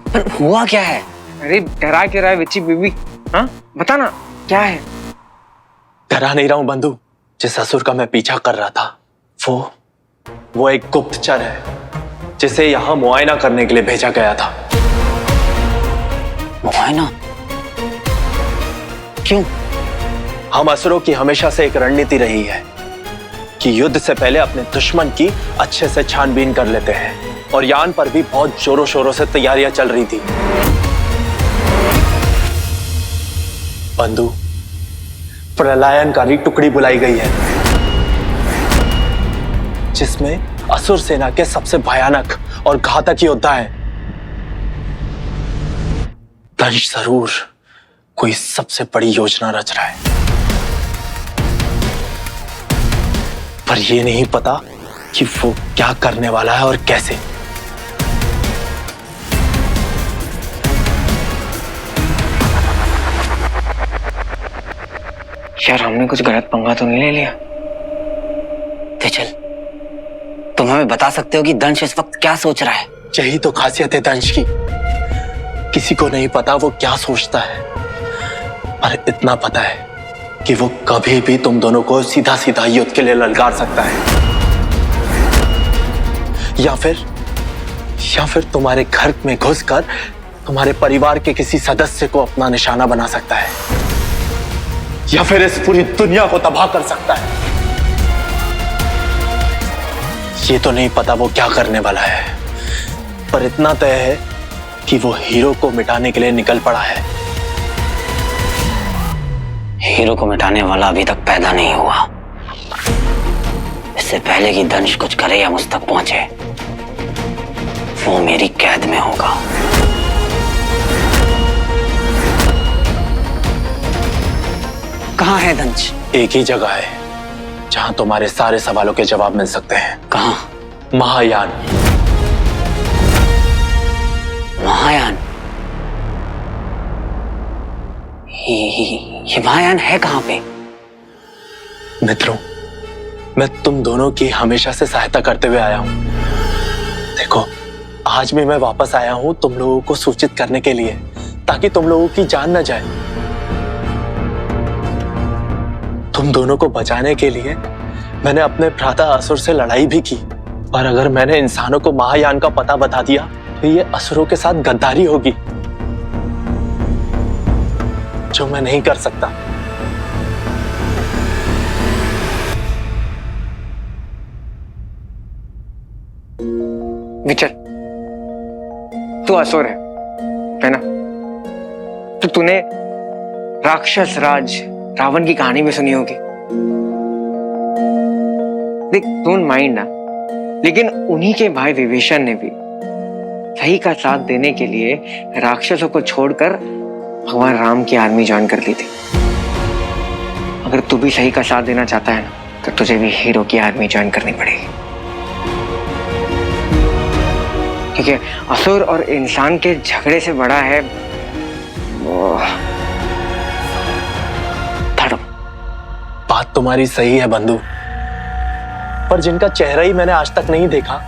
पर हुआ क्या है? अरे डरा क्यों रहा है बच्ची बीबी? हाँ बता ना क्या है? डरा नहीं रहा हूं बंधु। जिस असुर का मैं पीछा कर रहा था वो एक गुप्तचर है, जिसे यहां मुआयना करने के लिए भेजा गया था। मुआयना? क्यों? हम असुरों की हमेशा से एक रणनीति रही है कि युद्ध से पहले अपने दुश्मन की अच्छे से छानबीन कर लेते हैं, और यान पर भी बहुत जोरों शोरों से तैयारियां चल रही थी। बंधु, प्रलयनकारी टुकड़ी बुलाई गई है, जिसमें असुर सेना के सबसे भयानक और घातक योद्धा हैं। दंश जरूर कोई सबसे बड़ी योजना रच रहा है, पर यह नहीं पता कि वो क्या करने वाला है और कैसे। यार हमने कुछ गलत पंगा तो नहीं ले लिया? विचल, तुम हमें बता सकते हो कि दंश इस वक्त क्या सोच रहा है? यही तो खासियत है दंश की, किसी को नहीं पता वो क्या सोचता है, पर इतना पता है कि वो कभी भी तुम दोनों को सीधा सीधा युद्ध के लिए ललकार सकता है, या फिर तुम्हारे घर में घुसकर तुम्हारे परिवार के किसी सदस्य को अपना निशाना बना सकता है, या फिर इस पूरी दुनिया को तबाह कर सकता है। ये तो नहीं पता वो क्या करने वाला है, पर इतना तय है कि वो हीरो को मिटाने के लिए निकल पड़ा है। हीरो को मिटाने वाला अभी तक पैदा नहीं हुआ। इससे पहले कि दंश कुछ करे या मुझ तक पहुंचे, वो मेरी कैद में होगा। कहाँ है दंश? एक ही जगह है जहां तुम्हारे सारे सवालों के जवाब मिल सकते हैं। कहाँ? महायान। महायान? ये महायान है कहाँ पे? मित्रों, मैं तुम दोनों की हमेशा से सहायता करते हुए आया हूं। देखो, आज भी मैं वापस आया हूं तुम लोगों को सूचित करने के लिए, ताकि तुम लोगों की जान न जाए। तुम दोनों को बचाने के लिए मैंने अपने भ्राता असुर से लड़ाई भी की, पर अगर मैंने इंसानों को महायान का पता बता दिया तो ये असुरों के साथ गद्दारी होगी, जो मैं नहीं कर सकता। विचल, तू असुर है ना? तो तूने राक्षस राज रावण की कहानी में सुनी होगी। देख, डोंट माइंड ना, लेकिन उन्हीं के भाई विभीषण ने भी सही का साथ देने के लिए राक्षसों को छोड़कर भगवान राम की आर्मी ज्वाइन कर ली थी। अगर तू भी सही का साथ देना चाहता है ना, तो तुझे भी हीरो की आर्मी ज्वाइन करनी पड़ेगी। क्योंकि असुर और इंसान के झगड़े से बड़ा है वो धर्म। बात तुम्हारी सही है बंधु, पर जिनका चेहरा ही मैंने आज तक नहीं देखा,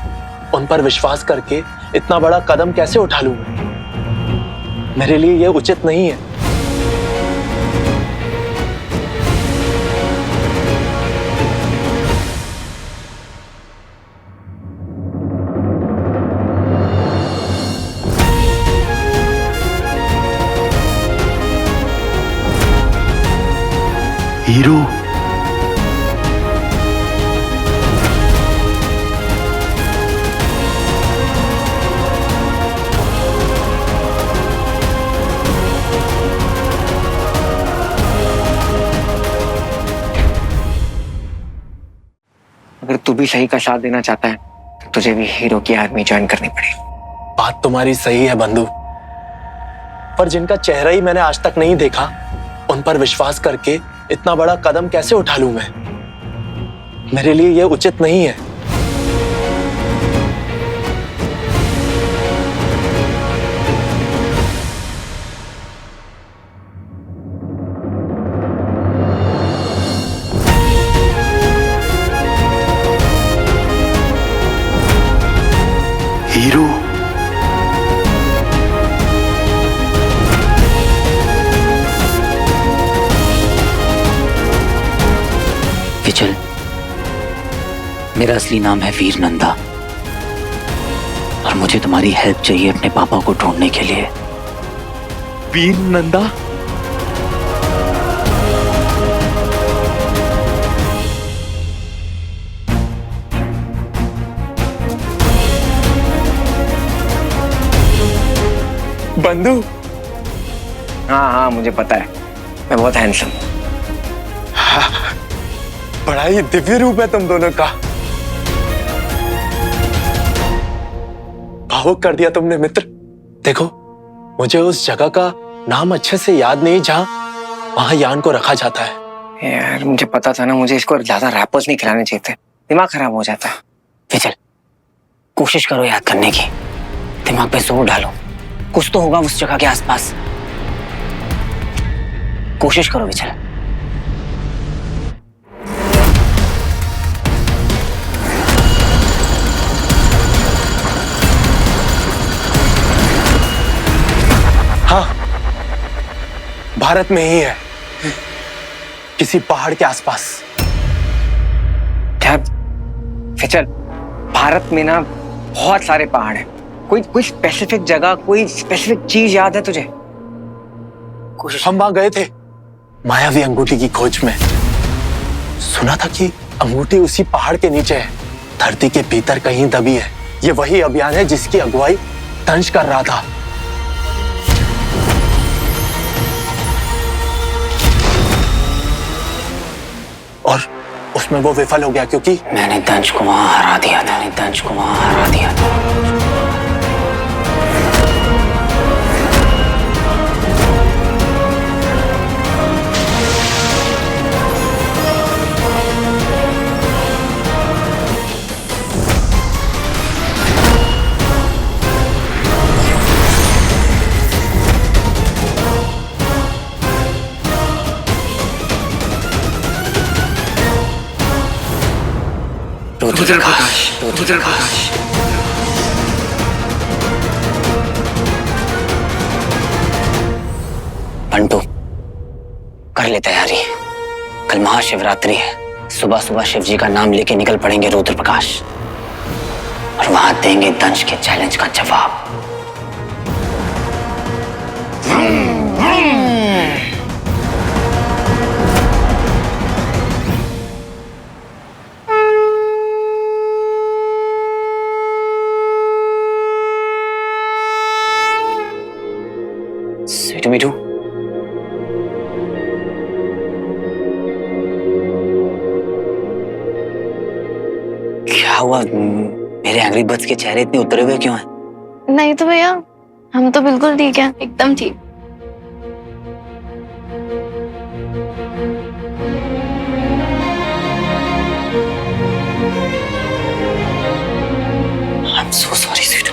उन पर विश्वास करके इतना बड़ा कदम कैसे उठा लूं मैं? मेरे लिए यह उचित नहीं है। हीरो, अगर तू भी सही का साथ देना चाहता है तो तुझे भी हीरो की आर्मी ज्वाइन करनी पड़ेगी। बात तुम्हारी सही है बंधु, पर जिनका चेहरा ही मैंने आज तक नहीं देखा, उन पर विश्वास करके इतना बड़ा कदम कैसे उठा लूं मैं? मेरे लिए यह उचित नहीं है। हीरो, विचल, मेरा असली नाम है वीर नंदा और मुझे तुम्हारी हेल्प चाहिए अपने पापा को ढूंढने के लिए। वीर नंदा? बंधु? हाँ हाँ मुझे पता है, मैं बहुत हैंडसम हूँ। बड़ा ही दिव्य रूप है तुम दोनों का। भावुक कर दिया तुमने मित्र। देखो, मुझे उस जगह का नाम अच्छे से याद नहीं जहां वहां यान को रखा जाता है। यार मुझे पता था ना, मुझे इसको ज्यादा रैपर्स नहीं खिलाने चाहिए थे, दिमाग खराब हो जाता। विचल, कोशिश करो याद करने की, दिमाग पे जोर डालो, कुछ तो होगा उस जगह के आसपास। कोशिश करो विचल। हाँ, भारत में ही है, किसी पहाड़ के आसपास। क्या विचल, भारत में ना बहुत सारे पहाड़ हैं, कोई स्पेसिफिक जगह, कोई स्पेसिफिक चीज याद है तुझे? हम वहां गए थे मायावी अंगूठी की खोज में। सुना था कि अंगूठी उसी पहाड़ के नीचे है, धरती के भीतर कहीं दबी है। ये वही अभियान है जिसकी अगुवाई दंश कर रहा था। और उसमें वो विफल हो गया क्योंकि मैंने दंश को वहां हरा दिया था। रुद्र प्रकाश। पंटू, कर ले तैयारी, कल महाशिवरात्रि है। सुबह सुबह शिव जी का नाम लेके निकल पड़ेंगे रुद्र प्रकाश, और वहां देंगे दंश के चैलेंज का जवाब। स्वीटू मीठू, क्या हुआ? मेरे एंग्री बर्ड्स के चेहरे इतने उतरे हुए क्यों हैं? नहीं तो भैया, हम तो बिल्कुल ठीक है, एकदम ठीक। I'm so sorry, स्वीटू।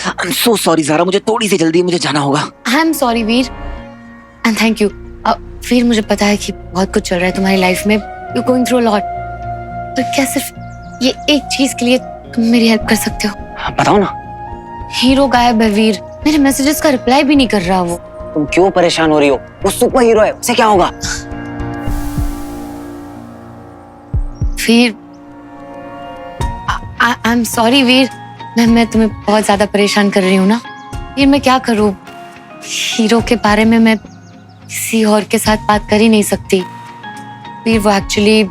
I am so sorry Zara, मुझे थोड़ी सी जल्दी है, मुझे जाना होगा। I am sorry Veer and thank you. Veer मुझे पता है कि बहुत कुछ चल रहा है तुम्हारी लाइफ में, you going through a lot, पर क्या सिर्फ ये एक चीज के लिए तुम मेरी हेल्प कर सकते हो? बताओ ना। हीरो गायब है वीर, मेरे मैसेजेस का रिप्लाई भी नहीं कर रहा वो। तुम क्यों परेशान हो रही हो? वो सुपर हीरो है, उसे क्या होगा? वीर आई एम सॉरी वीर, मैं तुम्हें बहुत ज्यादा परेशान कर रही हूँ ना। वीर मैं क्या करूँ, हीरो के बारे में मैं किसी और के साथ बात कर ही नहीं सकती। वीर वो एक्चुअली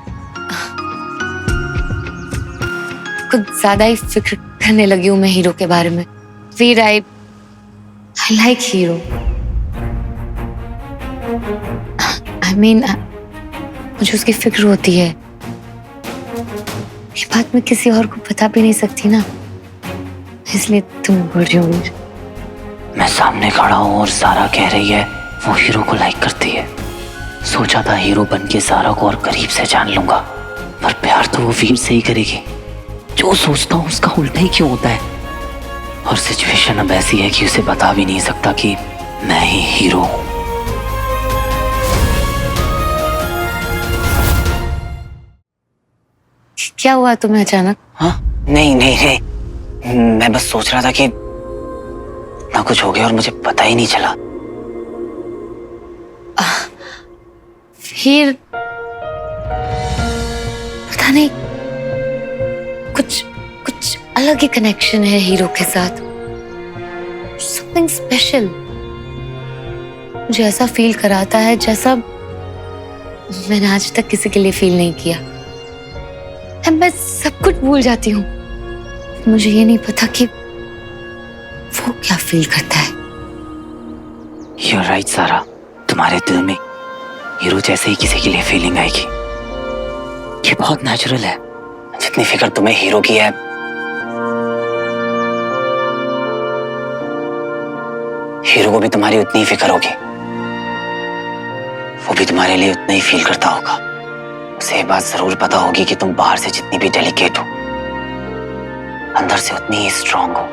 कुछ ज्यादा ही फिक्र करने लगी हूँ मैं हीरो के बारे में। Veer I like hero, I mean मुझे उसकी फिक्र होती है। ये बात मैं किसी और को बता भी नहीं सकती ना, इसलिए तुम बोल रही हो। मैं सामने खड़ा हूँ और सारा कह रही है वो हीरो को लाइक करती है। सोचा था हीरो बन के सारा को और करीब से जान लूंगा, पर प्यार तो वो वीर से ही करेगी। जो सोचता हूँ उसका उल्टा ही क्यों होता है? और सिचुएशन अब ऐसी है कि उसे बता भी नहीं सकता कि मैं ही हीरो हूँ। क्या हुआ तुम्हें अचानक? हाँ नहीं नहीं नहीं, मैं बस सोच रहा था कि ना कुछ हो गया और मुझे पता ही नहीं चला। फिर पता नहीं, कुछ कुछ अलग ही कनेक्शन है हीरो के साथ, समथिंग स्पेशल। मुझे ऐसा फील कराता है जैसा मैंने आज तक किसी के लिए फील नहीं किया। मैं सब कुछ भूल जाती हूँ, मुझे ये नहीं पता कि वो क्या फील करता है। You're right, सारा, तुम्हारे दिल में हीरो जैसे ही किसी के लिए फीलिंग आएगी। ये बहुत नेचुरल है। जितनी फिक्र तुम्हें हीरो की है, हीरो को भी तुम्हारी उतनी ही फिक्र होगी। वो भी तुम्हारे लिए उतना ही फील करता होगा। उसे ये बात जरूर पता होगी कि तुम बाहर से जितनी भी डेलिकेट हो, अंदर से उतनी ही स्ट्रांग हो।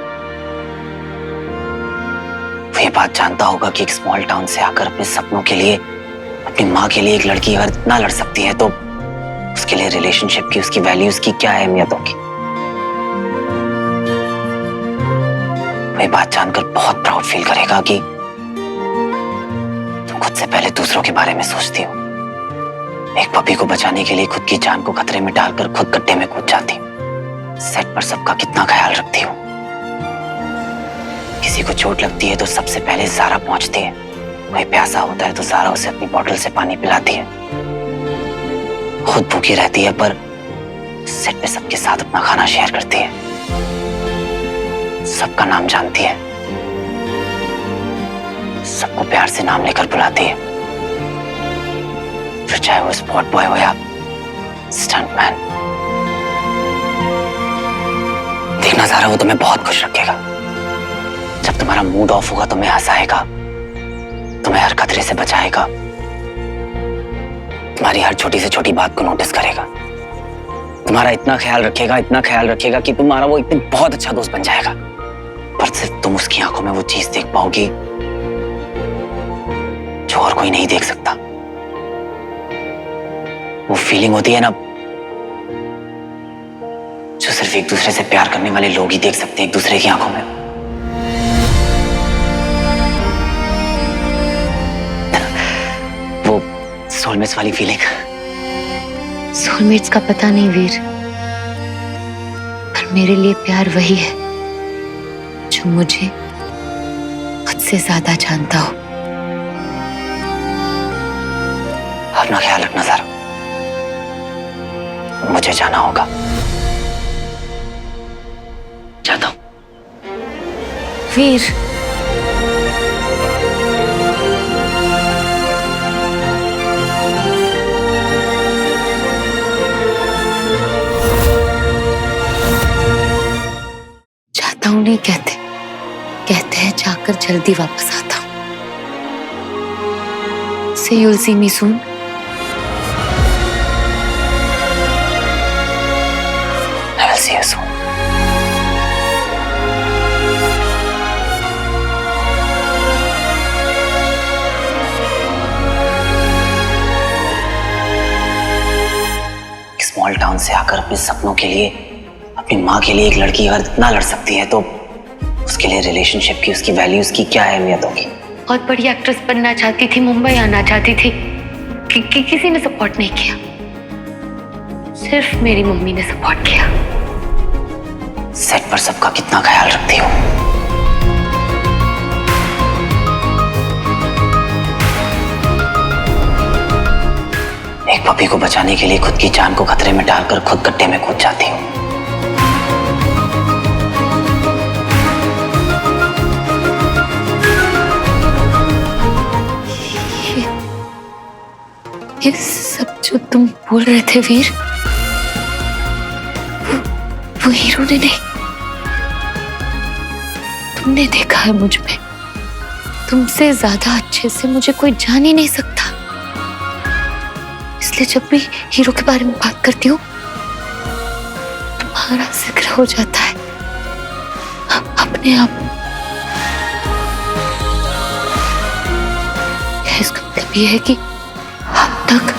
वो ये बात जानता होगा कि एक स्मॉल टाउन से आकर अपने सपनों के लिए, अपनी माँ के लिए एक लड़की अगर इतना लड़ सकती है तो उसके लिए रिलेशनशिप की, उसकी वैल्यूज की क्या अहमियत होगी। वो ये बात जानकर बहुत प्राउड फील करेगा कि तुम खुद से पहले दूसरों के बारे में सोचती हो। एक पपी को बचाने के लिए खुद की जान को खतरे में डालकर खुद गड्ढे में कूद जाती हो। सेट पर सबका कितना ख्याल रखती हो। किसी को चोट लगती है तो सबसे पहले ज़ारा पहुंचती है। कोई प्यासा होता है तो ज़ारा उसे अपनी बोतल से पानी पिलाती है। खुद भूखी रहती है पर सेट पे सबके साथ अपना खाना शेयर करती है। सबका नाम जानती है, सबको प्यार से नाम लेकर बुलाती है, फिर चाहे वो स्पॉट बॉय हो या स्टंटमैन। देखना ज़ारा, वो तुम्हें बहुत खुश रखेगा। जब तुम्हारा मूड ऑफ होगा तुम्हें हंसाएगा, तुम्हें हर खतरे से बचाएगा, तुम्हारी हर छोटी से छोटी बात को नोटिस करेगा, तुम्हारा इतना ख्याल रखेगा कि तुम्हारा वो एक दिन बहुत अच्छा दोस्त बन जाएगा। पर सिर्फ तुम उसकी आंखों में वो चीज देख पाओगी जो और कोई नहीं देख सकता। वो फीलिंग होती है ना जो सिर्फ एक दूसरे से प्यार करने वाले लोग ही देख सकते हैं एक दूसरे की आंखों में। वो सोलमेट्स वाली फीलिंग। सोलमेट्स का पता नहीं वीर, पर मेरे लिए प्यार वही है जो मुझे खुद से ज्यादा जानता हो। अपना ख्याल रखना ज़ारा, मुझे जाना होगा, जाता हूं। वीर जाता हूं नहीं कहते हैं जाकर जल्दी वापस आता हूं। See you'll see me soon. I will see you soon. Small town से आकर अपने सपनों के लिए, अपनी माँ के लिए एक लड़की अगर इतना लड़ सकती है तो उसके लिए रिलेशनशिप की, उसकी वैल्यूज की क्या अहमियत होगी। बहुत बड़ी एक्ट्रेस बनना चाहती थी, मुंबई आना चाहती थी, किसी ने सपोर्ट नहीं किया, सिर्फ मेरी मम्मी ने सपोर्ट किया। सेट पर सबका कितना ख्याल रखती हो। एक पपी को बचाने के लिए खुद की जान को खतरे में डालकर खुद गड्ढे में कूद जाती हूँ। ये सब जो तुम बोल रहे थे वीर, वो हीरो ने नहीं, तुमने देखा है मुझ में। तुमसे ज्यादा अच्छे से मुझे कोई जान ही नहीं सकता, इसलिए जब भी हीरो के बारे में बात करती हूँ तुम्हारा जिक्र हो जाता है अपने आप। इसका मतलब ये है कि अब तक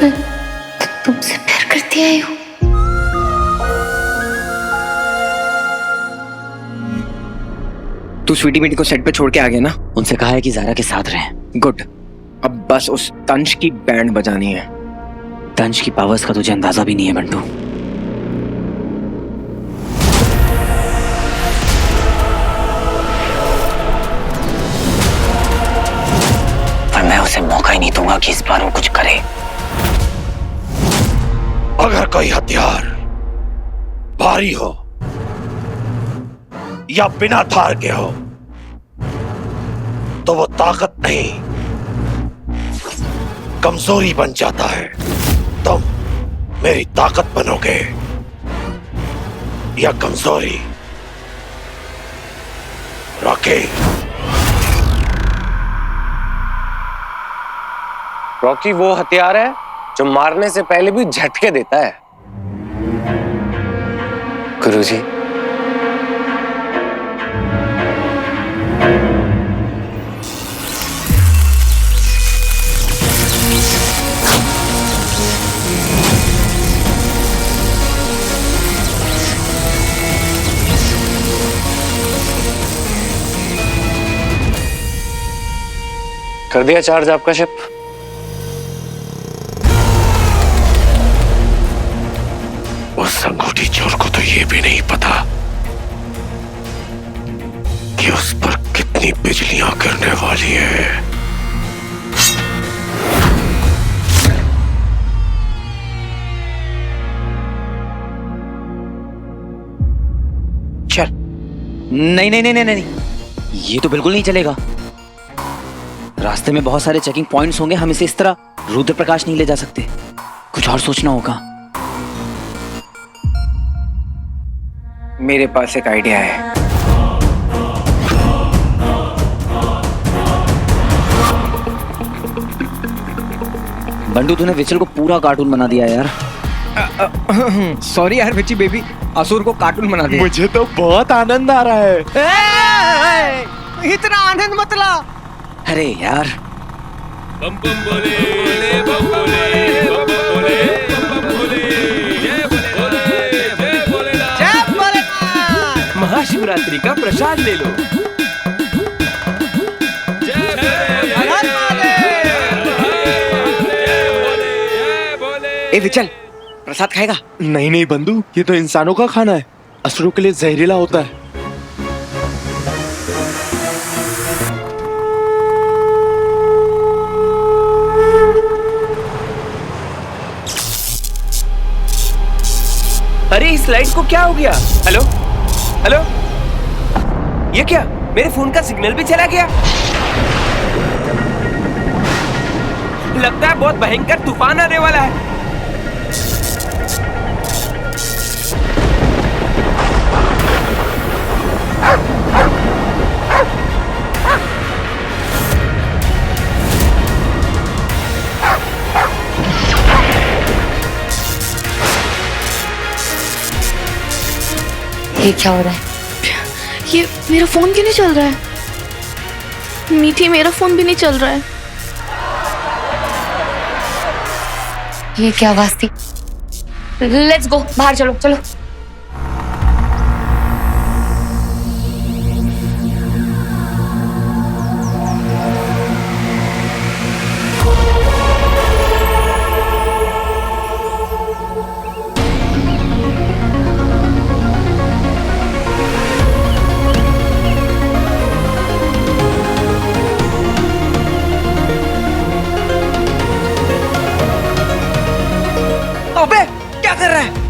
मैं तुमसे प्यार करती आई हूँ। तू स्वीटी मीटी को सेट पे छोड़ के आ गया ना? उनसे कहा है कि ज़ारा के साथ रहें। गुड। अब बस उस तंश की बैंड बजानी है। तंश की पावर्स का तुझे अंदाजा भी नहीं है बंटू। पर मैं उसे मौका ही नहीं दूंगा कि इस बार वो कुछ करे। अगर कोई हथियार भारी हो या बिना धार के हो तो वो ताकत नहीं, कमजोरी बन जाता है। तुम मेरी ताकत बनोगे या कमजोरी? रॉकी। रॉकी वो हथियार है जो मारने से पहले भी झटके देता है। गुरुजी, कर दिया चार्ज आपका शिप? उस अंगूठी चोर को तो ये भी नहीं पता कि उस पर कितनी बिजलियां गिरने वाली है। चल। नहीं नहीं नहीं नहीं नहीं, ये तो बिल्कुल नहीं चलेगा। रास्ते में बहुत सारे चेकिंग पॉइंट्स होंगे, हम इसे इस तरह रुद्र प्रकाश नहीं ले जा सकते। कुछ और सोचना होगा। मेरे पास एक आइडिया है। बंडू, तूने विचल को पूरा कार्टून बना दिया यार। सॉरी यार विची बेबी, असुर को कार्टून बना दिया। मुझे तो बहुत आनंद आ रहा है। इतना आनंद मत ला। अरे यार, बम बम बोले बोले बम बोले बम बोले बम बोले जय भोलेनाथ जय भोलेनाथ जय भोलेनाथ। महाशिवरात्रि का प्रसाद ले लो। जय भोले। ए विचल, प्रसाद खाएगा? नहीं नहीं बंधु, ये तो इंसानों का खाना है, असुरों के लिए जहरीला होता है। अरे इस लाइट को क्या हो गया? हेलो हेलो, ये क्या? मेरे फोन का सिग्नल भी चला गया। लगता है बहुत भयंकर तूफान आने वाला है। ये क्या हो रहा है? ये मेरा फोन क्यों नहीं चल रहा है? मीठी, मेरा फोन भी नहीं चल रहा है। ये क्या आवाज थी? लेट्स गो, बाहर चलो चलो। अबे क्या कर रहा है?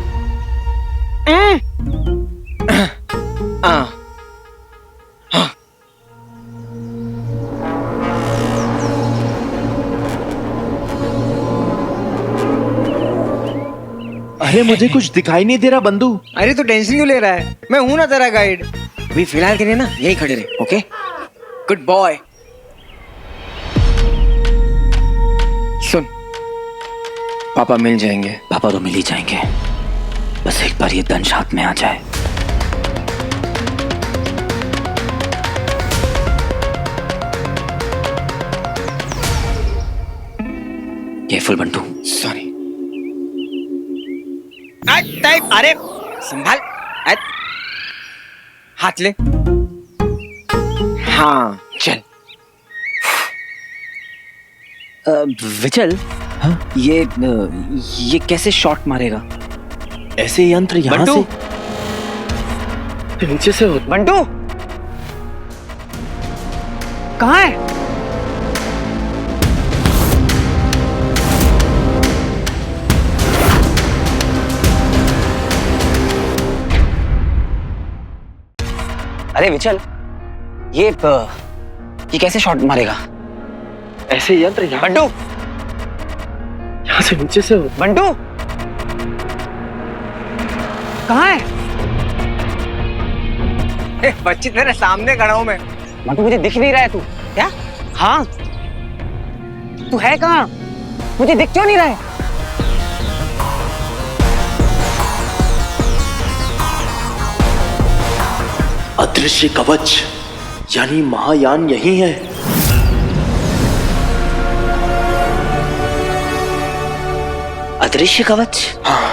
अरे मुझे कुछ दिखाई नहीं दे रहा बंधु। अरे तो टेंशन क्यों ले रहा है? मैं हूं ना तेरा गाइड। अभी फिलहाल के लिए ना यही खड़े रहे, ओके? Good boy. सुन, पापा मिल जाएंगे। पापा तो मिल ही जाएंगे, बस एक बार ये दंश हाथ में आ जाए। केयरफुल बंटू। सॉरी। अरे संभाल। हाथ ले। हाँ चल। विचल, ये कैसे शॉट मारेगा? ऐसे यंत्र यहाँ बंटू से नीचे से होता। बंटू कहाँ है? अरे विचल, ये कैसे शॉट मारेगा? ऐसे यंत्र यहाँ बंटू यहाँ से नीचे से होता। बंटू कहाँ है? बच्ची तेरे सामने खड़ा हूं मैं। बंटू मुझे दिख नहीं रहा है तू। क्या? हाँ तू है कहाँ? मुझे दिख क्यों नहीं रहा है? अदृश्य कवच यानी महायान यही है। अदृश्य कवच? हाँ।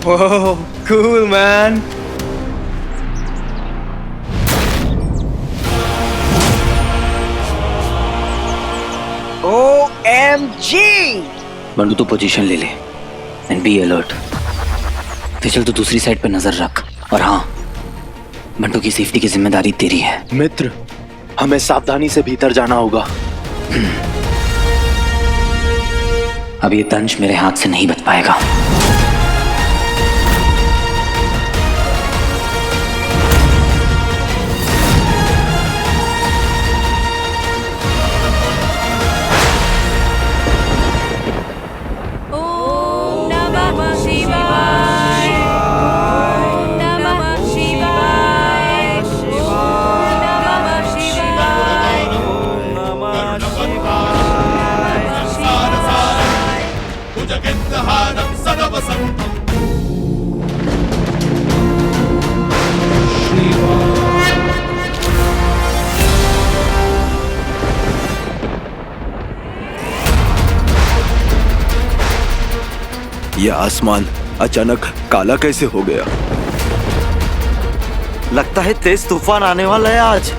Whoa, cool man. OMG! Bantu तू पोजीशन ले ले एंड बी अलर्ट। फिर तो दूसरी साइड पे नजर रख। और हाँ, बंटू की सेफ्टी की जिम्मेदारी तेरी है। मित्र, हमें सावधानी से भीतर जाना होगा। अब ये दंश मेरे हाथ से नहीं बच पाएगा। यह आसमान अचानक काला कैसे हो गया? लगता है तेज तूफान आने वाला है आज।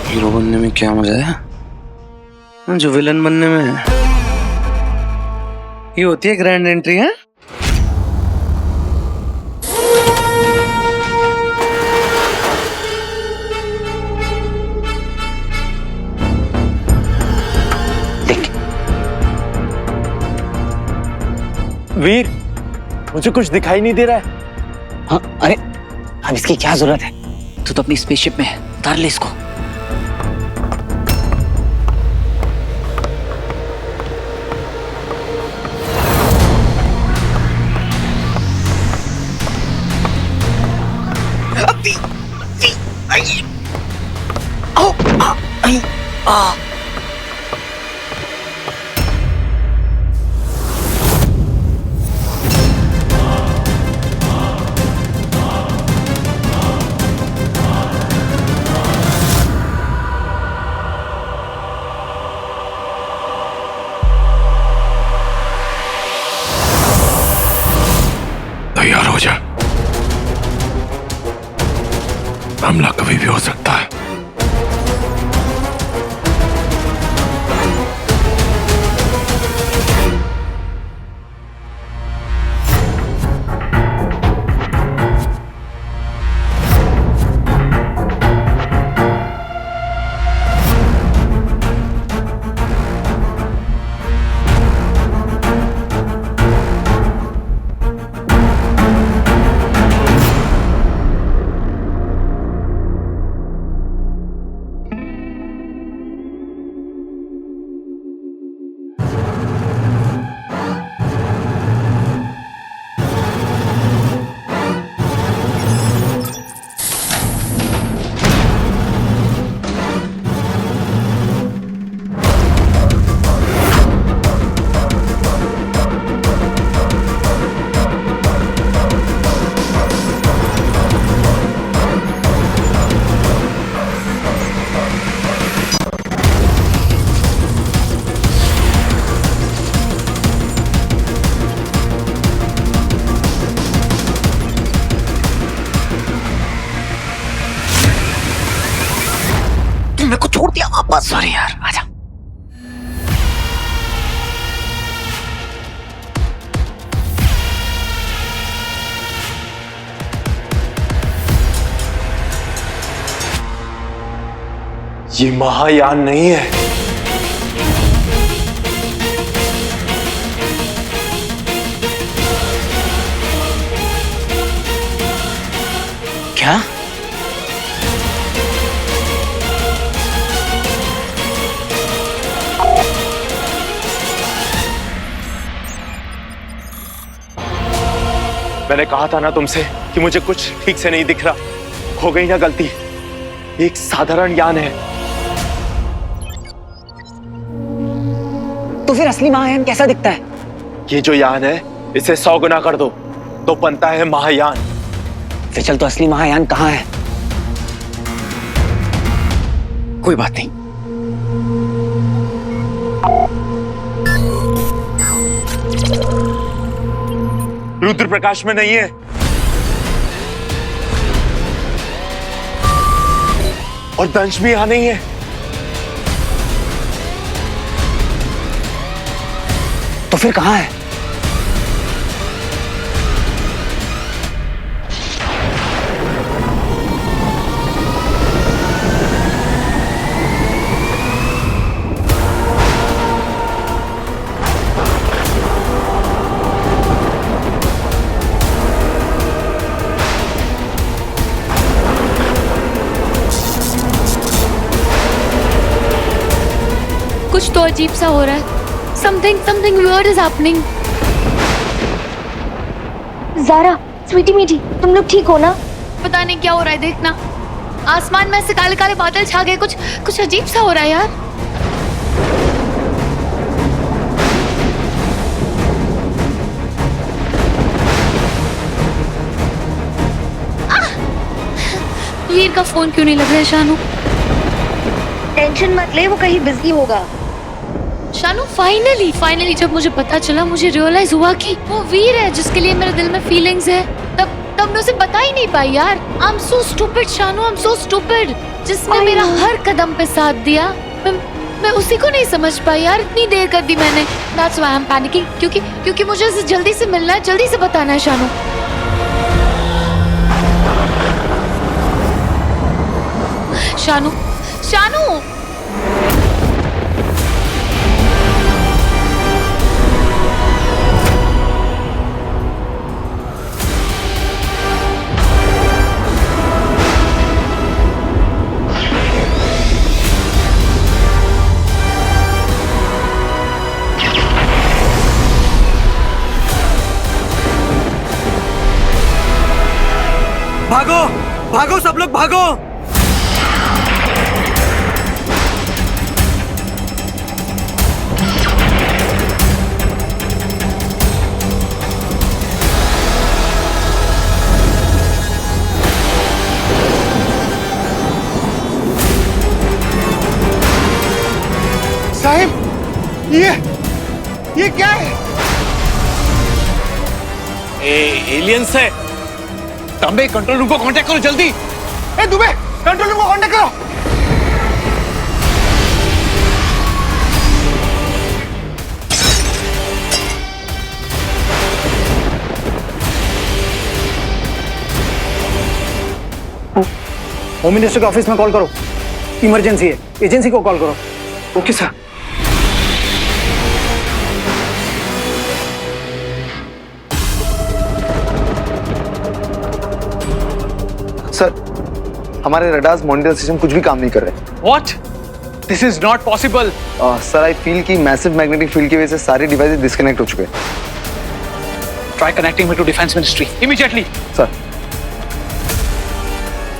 हीरो बनने में क्या मजा है जो विलन बनने में है। ये होती है ग्रैंड एंट्री है। वीर, मुझे कुछ दिखाई नहीं दे रहा है। हाँ, अरे अब इसकी क्या जरूरत है? तू तो अपनी स्पेसशिप में है, उतार ले इसको। तैयार हो जा, हमला कभी भी हो सकता है। मेरे को छोड़ दिया वापस। सॉरी यार, आजा। ये महायान नहीं है। क्या? मैंने कहा था ना तुमसे कि मुझे कुछ ठीक से नहीं दिख रहा। हो गई ना गलती। एक साधारण यान है। तो फिर असली महायान कैसा दिखता है? ये जो यान है इसे 100 गुना कर दो तो बनता है महायान। फिर चल, तो असली महायान कहाँ है? कोई बात नहीं। रुद्र प्रकाश में नहीं है। और दंश भी यहां नहीं है। तो फिर कहां है? कुछ तो अजीब सा हो रहा है। Something weird is happening. Zaara, Sweety मीठी, तुम लोग ठीक हो ना? पता नहीं क्या हो रहा है, देखना। आसमान में से काले काले बादल छा गए। कुछ अजीब सा हो रहा है यार। वीर का फोन क्यों नहीं लग रहा है शानू? टेंशन मत ले, वो कहीं बिजी होगा। शानू, फाइनली जब मुझे पता चला, मुझे रियलाइज हुआ कि वो वीर है जिसके लिए मेरे दिल में फीलिंग्स है। तब मैं उसे बता ही नहीं पाई यार। I am so stupid Shanu, I am so stupid. जिसने मेरा हर कदम पे साथ दिया, मैं उसी को नहीं समझ पाई यार। इतनी देर कर दी मैंने। That's why I'm panicking, क्योंकि मुझे उसे जल्दी से मिलना है, जल्दी से बताना है शानू। शानू भागो भागो सब लोग भागो। साहिब ये क्या है? एलियंस है। तांबे कंट्रोल रूम को कांटेक्ट करो जल्दी। ए दुबे कंट्रोल रूम को कांटेक्ट करो। होम मिनिस्टर के ऑफिस में कॉल करो, इमरजेंसी है, एजेंसी को कॉल करो। Okay sir. सर हमारे रडार्स मॉनिटर सिस्टम कुछ भी काम नहीं कर रहे। What? This is not possible. Sir I feel कि मैसिव मैग्नेटिक फील्ड की वजह से सारे डिवाइसेस डिस्कनेक्ट हो चुके हैं। Try connecting me to Defense Ministry immediately. Sir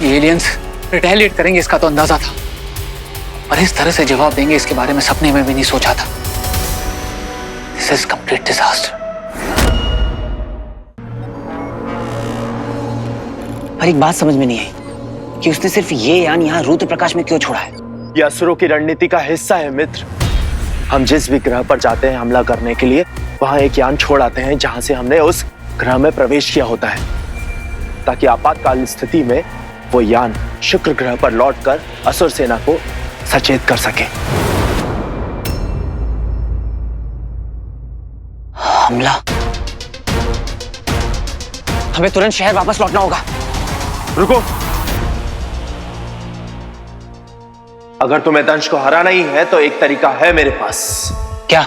ये एलियंस रिटेलिएट करेंगे इसका तो अंदाजा था, पर इस तरह से जवाब देंगे इसके बारे में सपने में भी नहीं सोचा था। This is complete disaster. पर एक बात समझ में नहीं आई कि उसने सिर्फ ये यान यहाँ रुद्र प्रकाश में क्यों छोड़ा है। यह असुरों की रणनीति का हिस्सा है मित्र। हम जिस भी ग्रह पर जाते हैं हमला करने के लिए, वहां एक यान छोड़ आते हैं जहां से हमने उस ग्रह में प्रवेश किया होता है, ताकि आपातकाल स्थिति में वो यान शुक्र ग्रह पर लौटकर असुर सेना को सचेत कर सके। हमला। हमें तुरंत शहर वापस लौटना होगा। रुको, अगर तुम्हें दंश को हराना ही है तो एक तरीका है मेरे पास। क्या?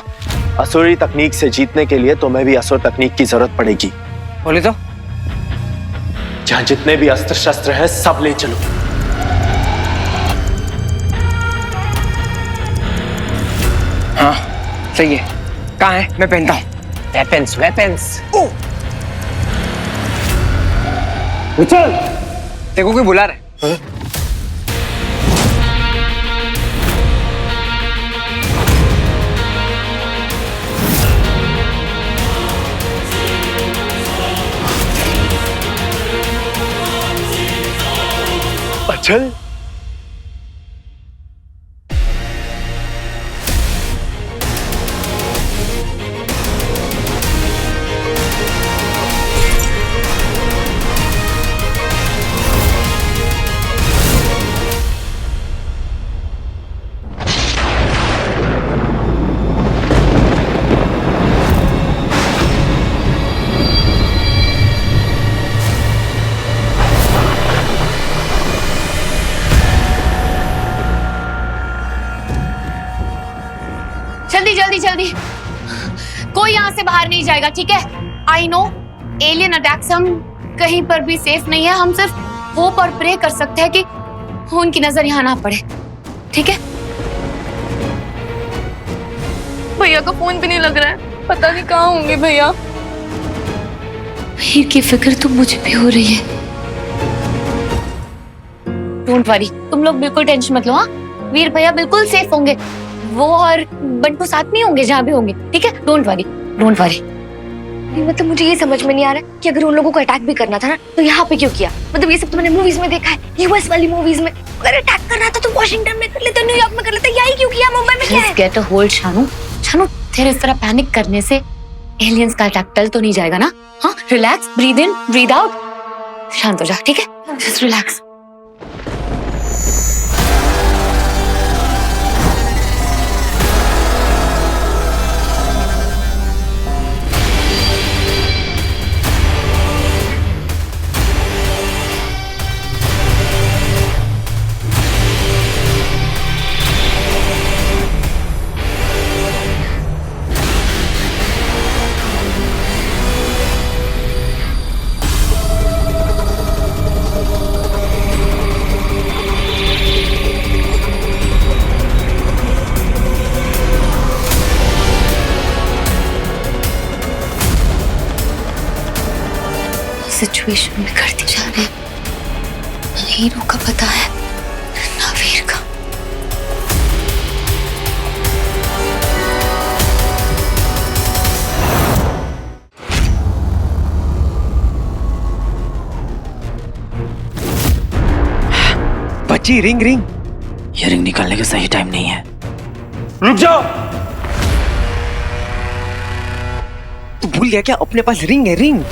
असुरी तकनीक से जीतने के लिए तुम्हें भी असुर तकनीक की जरूरत पड़ेगी। बोले तो? जहां जितने भी अस्त्र शस्त्र हैं सब ले चलो। हाँ सही है। कहाँ है? मैं पहनता हूँ। Weapons weapons. चल देखो कोई बुला रहे। अचल, जल्दी जल्दी जल्दी, कोई यहाँ से बाहर नहीं जाएगा, ठीक है? आई नो एलियन अटैक्स हम कहीं पर भी सेफ नहीं है। हम सिर्फ होप और प्रे कर सकते हैं कि उनकी नजर यहाँ ना पड़े, ठीक है? भैया का फोन भी नहीं लग रहा है, पता नहीं कहाँ होंगे भैया। वीर की फिक्र तो मुझे भी हो रही है। डोंट वरी, तुम लोग बिल्कुल टेंशन मत लो। हाँ, वीर भैया बिल्कुल सेफ होंगे। वो और बंटू साथ में होंगे जहाँ भी होंगे, ठीक है? Don't worry, don't worry. मतलब मुझे ये समझ में नहीं आ रहा कि अगर उन लोगों को अटैक भी करना था ना तो यहाँ पे क्यों किया? मतलब ये सब तो मैंने मूवीज में देखा है, यूएस वाली मूवीज में। अगर अटैक करना था तो वॉशिंगटन में कर लेते, न्यूयॉर्क में कर लेते, यही क्यों किया मुंबई में? क्या है? Get a hold Shanu. Shanu, तेरे इस तरह पैनिक करने से एलियंस का अटैक टल तो नहीं जाएगा ना? हाँ, relax, breathe in, breathe out, शांत हो जा, ठीक है? Just relax. सिचुएशन में करती जा रही है। हीरो का पता है ना वीर का। बच्ची रिंग रिंग। ये रिंग निकालने का सही टाइम नहीं है। रुक जाओ। तू भूल गया क्या अपने पास रिंग है? रिंग।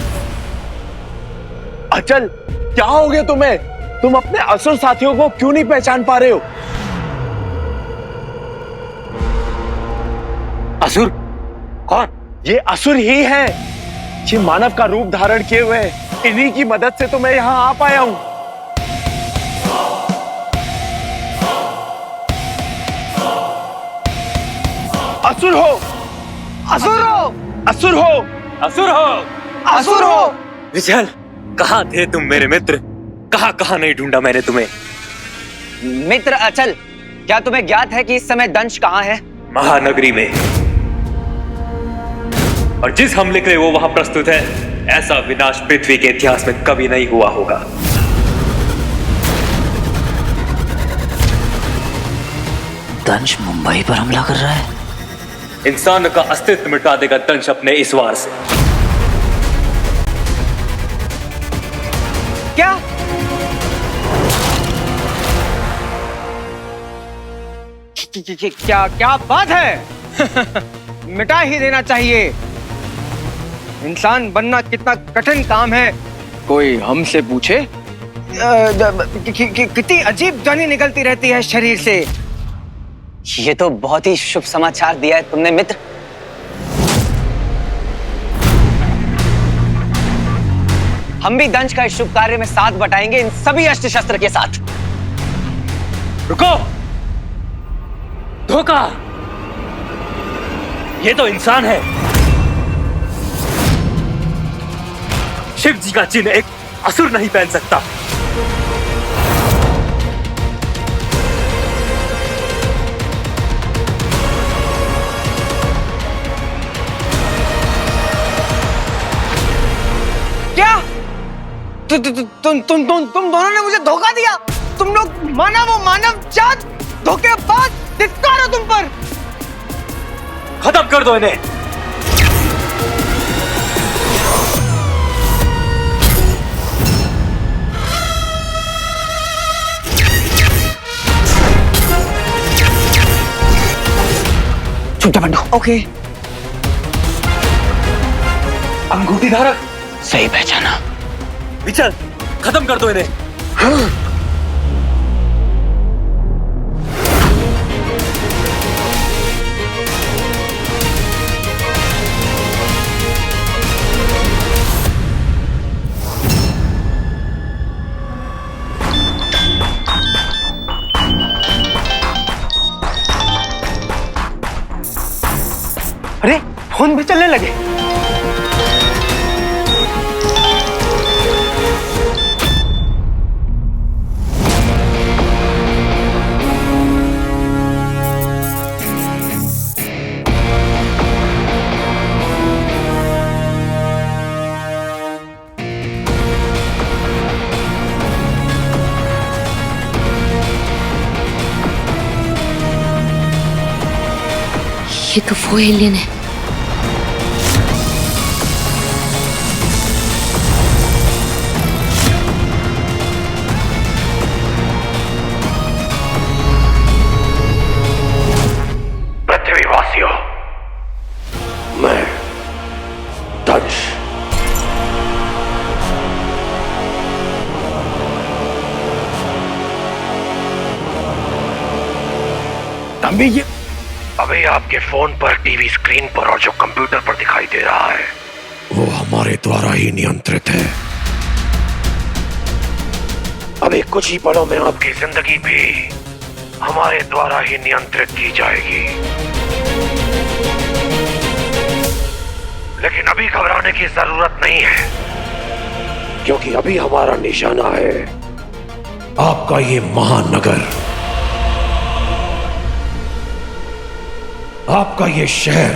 अचल, क्या हो गया तुम्हें? तुम अपने असुर साथियों को क्यों नहीं पहचान पा रहे हो? असुर? कौन? ये असुर ही है। ये मानव का रूप धारण किए हुए हैं। इन्हीं की मदद से तो मैं यहां आ पाया हूं। असुर हो, असुर हो, असुर हो, असुर हो, असुर हो। विजल, कहाँ थे तुम मेरे मित्र? कहाँ नहीं ढूंढा मैंने तुम्हें। मित्र अचल, क्या तुम्हें ज्ञात है कि इस समय दंश कहाँ है? महानगरी में। और जिस हमले के लिए वो वहां प्रस्तुत है, ऐसा विनाश पृथ्वी के इतिहास में कभी नहीं हुआ होगा। दंश मुंबई पर हमला कर रहा है। इंसान का अस्तित्व मिटा देगा दंश अपने इस वार से। क्या? क्या बात है? मिटा ही देना चाहिए। इंसान बनना कितना कठिन काम है, कोई हमसे पूछे? कितनी अजीब जानी निकलती रहती है शरीर से। ये तो बहुत ही शुभ समाचार दिया है तुमने मित्र। हम भी दंश का इस शुभ कार्य में साथ बटाएंगे, इन सभी अस्त्र शस्त्र के साथ। रुको! धोखा! ये तो इंसान है। शिव जी का चिन्ह एक असुर नहीं पहन सकता। क्या? तुम दोनों ने मुझे धोखा दिया। तुम लोग मानव जात धोखेबाज, धिक्कार हो तुम पर। खत्म कर दो इन्हें। छुट्टा बंडो। ओके। अंगूठी धारक, सही पहचाना। विचल, खत्म कर दो इन्हें। हाँ। अरे फोन भी चलने लगे। ये तो वो एलियन है। पृथ्वीवासियों, मैं दंश तंबी ये अभी आपके फोन पर, टीवी स्क्रीन पर और जो कंप्यूटर पर दिखाई दे रहा है, वो हमारे द्वारा ही नियंत्रित है। अभी कुछ ही पलों में आपकी जिंदगी भी हमारे द्वारा ही नियंत्रित की जाएगी। लेकिन अभी घबराने की जरूरत नहीं है, क्योंकि अभी हमारा निशाना है आपका ये महानगर, आपका ये शहर।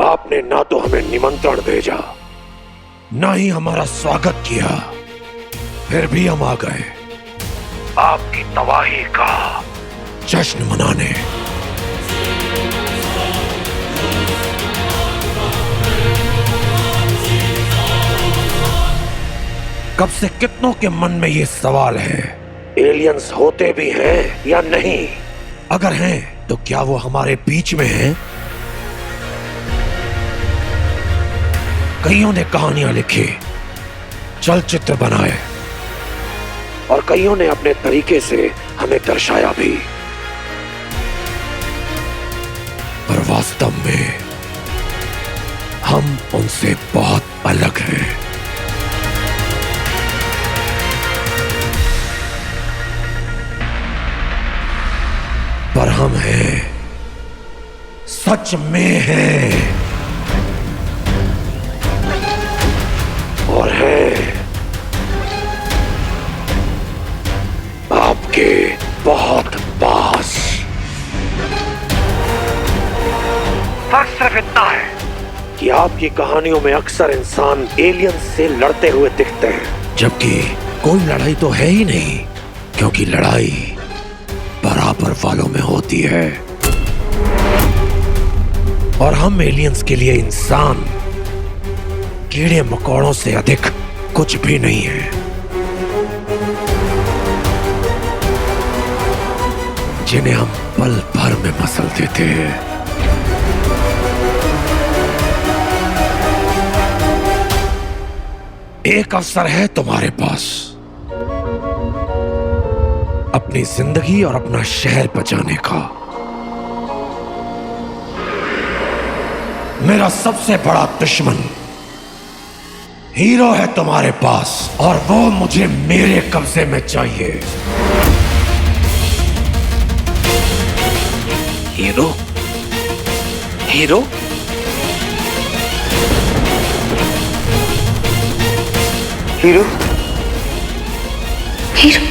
आपने ना तो हमें निमंत्रण भेजा, ना ही हमारा स्वागत किया, फिर भी हम आ गए। आपकी तबाही का जश्न मनाने। कब से कितनों के मन में ये सवाल है, एलियंस होते भी हैं या नहीं? अगर हैं तो क्या वो हमारे बीच में हैं? कईयों ने कहानियां लिखी, चलचित्र बनाए और कईयों ने अपने तरीके से हमें दर्शाया भी, पर वास्तव में हम उनसे बहुत अलग हैं। पर हम हैं, सच में हैं, और हैं आपके बहुत पास। फर्क सिर्फ इतना है कि आपकी कहानियों में अक्सर इंसान एलियन से लड़ते हुए दिखते हैं, जबकि कोई लड़ाई तो है ही नहीं, क्योंकि लड़ाई बराबर वालों में होती है। और हम एलियंस के लिए इंसान कीड़े मकोड़ों से अधिक कुछ भी नहीं है। जिन्हें हम पल भर में मसल देते हैं। एक अवसर है तुम्हारे पास अपनी जिंदगी और अपना शहर बचाने का। मेरा सबसे बड़ा दुश्मन हीरो है तुम्हारे पास, और वो मुझे मेरे कब्जे में चाहिए। हीरो? हीरो? हीरो? हीरो?